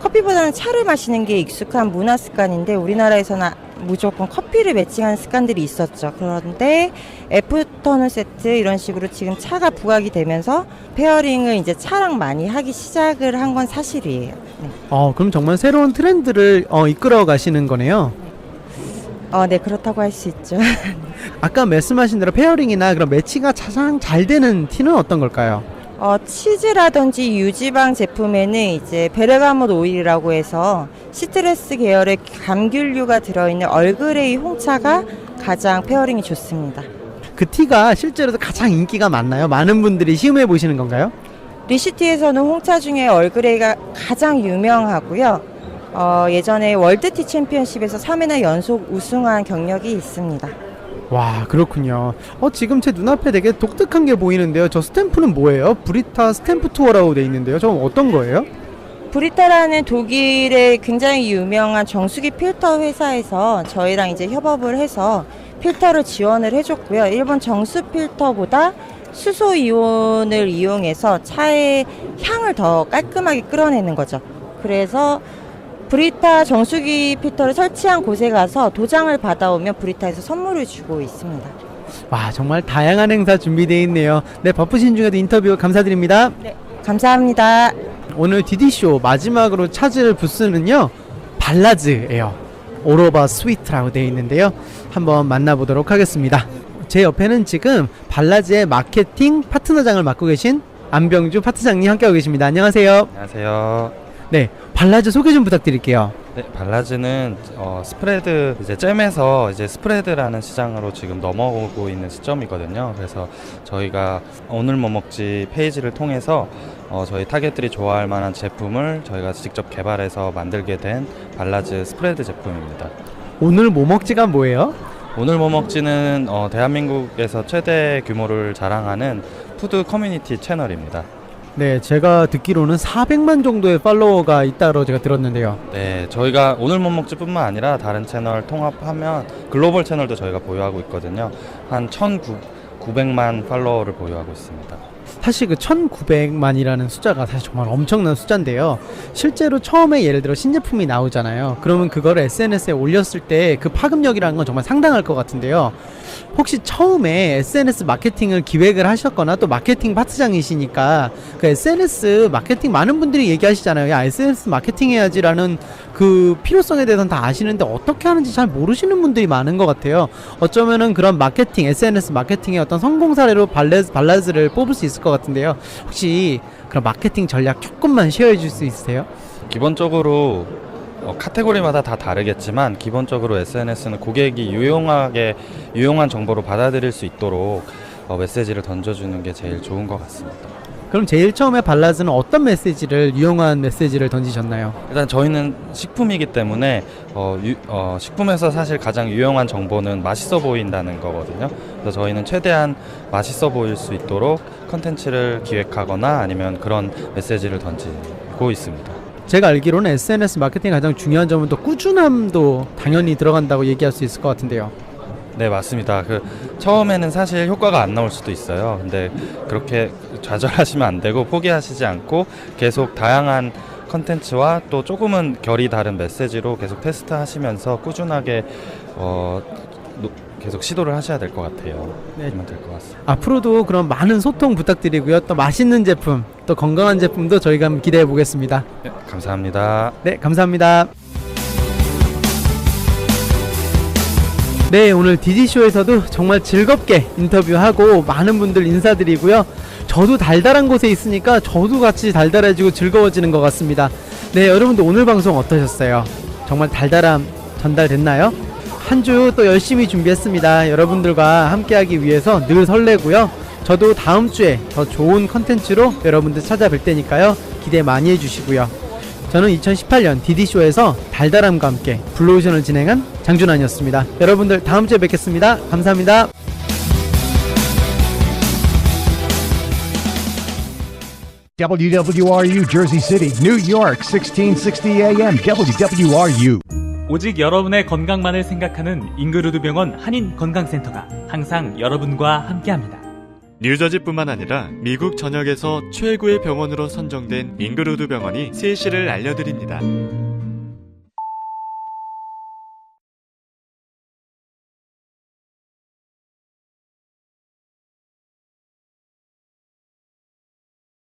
커피보다는 차를 마시는 게 익숙한 문화 습관인데 우리나라에서는 무조건 커피를 매칭하는 습관들이 있었죠. 그런데 애프터눈 세트 이런 식으로 지금 차가 부각이 되면서 페어링을 이제 차랑 많이 하기 시작을 한 건 사실이에요. 네. 그럼 정말 새로운 트렌드를 이끌어 가시는 거네요. 네, 그렇다고 할 수 있죠. 아까 말씀하신 대로 페어링이나 그런 매치가 가장 잘 되는 티는 어떤 걸까요? 치즈라든지 유지방 제품에는 이제 베르가못 오일이라고 해서 시트러스 계열의 감귤류가 들어있는 얼그레이 홍차가 가장 페어링이 좋습니다. 그 티가 실제로도 가장 인기가 많나요? 많은 분들이 시음해 보시는 건가요? 리시티에서는 홍차 중에 얼그레이가 가장 유명하고요. 예전에 월드티 챔피언십에서 3회나 연속 우승한 경력이 있습니다. 와, 그렇군요. 지금 제 눈앞에 되게 독특한 게 보이는데요. 저 스탬프는 뭐예요? 브리타 스탬프 투어라고 돼 있는데요. 저건 어떤 거예요? 브리타라는 독일의 굉장히 유명한 정수기 필터 회사에서 저희랑 이제 협업을 해서 필터를 지원을 해줬고요. 일본 정수 필터보다 수소 이온을 이용해서 차의 향을 더 깔끔하게 끌어내는 거죠. 그래서 브리타 정수기 필터를 설치한 곳에 가서 도장을 받아오면 브리타에서 선물을 주고 있습니다. 와, 정말 다양한 행사 준비되어 있네요. 네, 바쁘신 중에도 인터뷰 감사드립니다. 네, 감사합니다. 오늘 디디쇼 마지막으로 찾을 부스는요, 발라즈예요. 오로바 스위트라고 되어 있는데요. 한번 만나보도록 하겠습니다. 제 옆에는 지금 발라즈의 마케팅 파트너장을 맡고 계신 안병주 파트장님 함께하고 계십니다. 안녕하세요. 안녕하세요. 네, 발라즈 소개 좀 부탁드릴게요. 네, 발라즈는 스프레드 이제 잼에서 이제 스프레드라는 시장으로 지금 넘어오고 있는 시점이거든요. 그래서 저희가 오늘 뭐 먹지 페이지를 통해서 저희 타겟들이 좋아할 만한 제품을 저희가 직접 개발해서 만들게 된 발라즈 스프레드 제품입니다. 오늘 뭐 먹지가 뭐예요? 오늘 뭐 먹지는 대한민국에서 최대 규모를 자랑하는 푸드 커뮤니티 채널입니다. 네, 제가 듣기로는 400만 정도의 팔로워가 있다고 제가 들었는데요. 네, 저희가 오늘 못 먹지뿐만 아니라 다른 채널 통합하면 글로벌 채널도 저희가 보유하고 있거든요. 한 1,900만 팔로워를 보유하고 있습니다. 사실 그 1900만이라는 숫자가 사실 정말 엄청난 숫자인데요. 실제로 처음에 예를 들어 신제품이 나오잖아요. 그러면 그거를 SNS에 올렸을 때 그 파급력이라는 건 정말 상당할 것 같은데요. 혹시 처음에 SNS 마케팅을 기획을 하셨거나 또 마케팅 파트장이시니까 그 SNS 마케팅 많은 분들이 얘기하시잖아요. 야, SNS 마케팅 해야지라는 그 필요성에 대해서는 다 아시는데 어떻게 하는지 잘 모르시는 분들이 많은 것 같아요. 어쩌면은 그런 마케팅, SNS 마케팅의 어떤 성공 사례로 발라즈를 뽑을 수 있을 것 같은데요. 혹시 그런 마케팅 전략 조금만 쉐어해 줄 수 있으세요? 기본적으로 카테고리마다 다 다르겠지만 기본적으로 SNS는 고객이 유용한 정보로 받아들일 수 있도록 메시지를 던져주는 게 제일 좋은 것 같습니다. 그럼 제일 처음에 발라즈는 어떤 메시지를, 유용한 메시지를 던지셨나요? 일단 저희는 식품이기 때문에 식품에서 사실 가장 유용한 정보는 맛있어 보인다는 거거든요. 그래서 저희는 최대한 맛있어 보일 수 있도록 컨텐츠를 기획하거나 아니면 그런 메시지를 던지고 있습니다. 제가 알기로는 SNS 마케팅의 가장 중요한 점은 또 꾸준함도 당연히 들어간다고 얘기할 수 있을 것 같은데요. 네, 맞습니다. 처음에는 사실 효과가 안 나올 수도 있어요. 근데 그렇게 좌절하시면 안 되고 포기하시지 않고 계속 다양한 컨텐츠와 또 조금은 결이 다른 메시지로 계속 테스트하시면서 꾸준하게 계속 시도를 하셔야 될 것 같아요. 네. 그러면 될 것 같습니다. 앞으로도 그런 많은 소통 부탁드리고요. 또 맛있는 제품, 또 건강한 제품도 저희가 한번 기대해 보겠습니다. 네, 감사합니다. 네, 감사합니다. 네, 오늘 디디쇼에서도 정말 즐겁게 인터뷰하고 많은 분들 인사드리고요. 저도 달달한 곳에 있으니까 저도 같이 달달해지고 즐거워지는 것 같습니다. 네, 여러분들 오늘 방송 어떠셨어요? 정말 달달함 전달됐나요? 한 주 또 열심히 준비했습니다. 여러분들과 함께하기 위해서 늘 설레고요. 저도 다음 주에 더 좋은 컨텐츠로 여러분들 찾아뵐 테니까요. 기대 많이 해주시고요. 저는 2018년 디디쇼에서 달달함과 함께 블루오션을 진행한 장준환이었습니다. 여러분들 다음 주에 뵙겠습니다. 감사합니다. WWRU Jersey City, New York, 1660 AM, WWRU. 오직 여러분의 건강만을 생각하는 잉그루드 병원 한인 건강센터가 항상 여러분과 함께합니다. 뉴저지뿐만 아니라 미국 전역에서 최고의 병원으로 선정된 잉그루드 병원이 세시를 알려드립니다.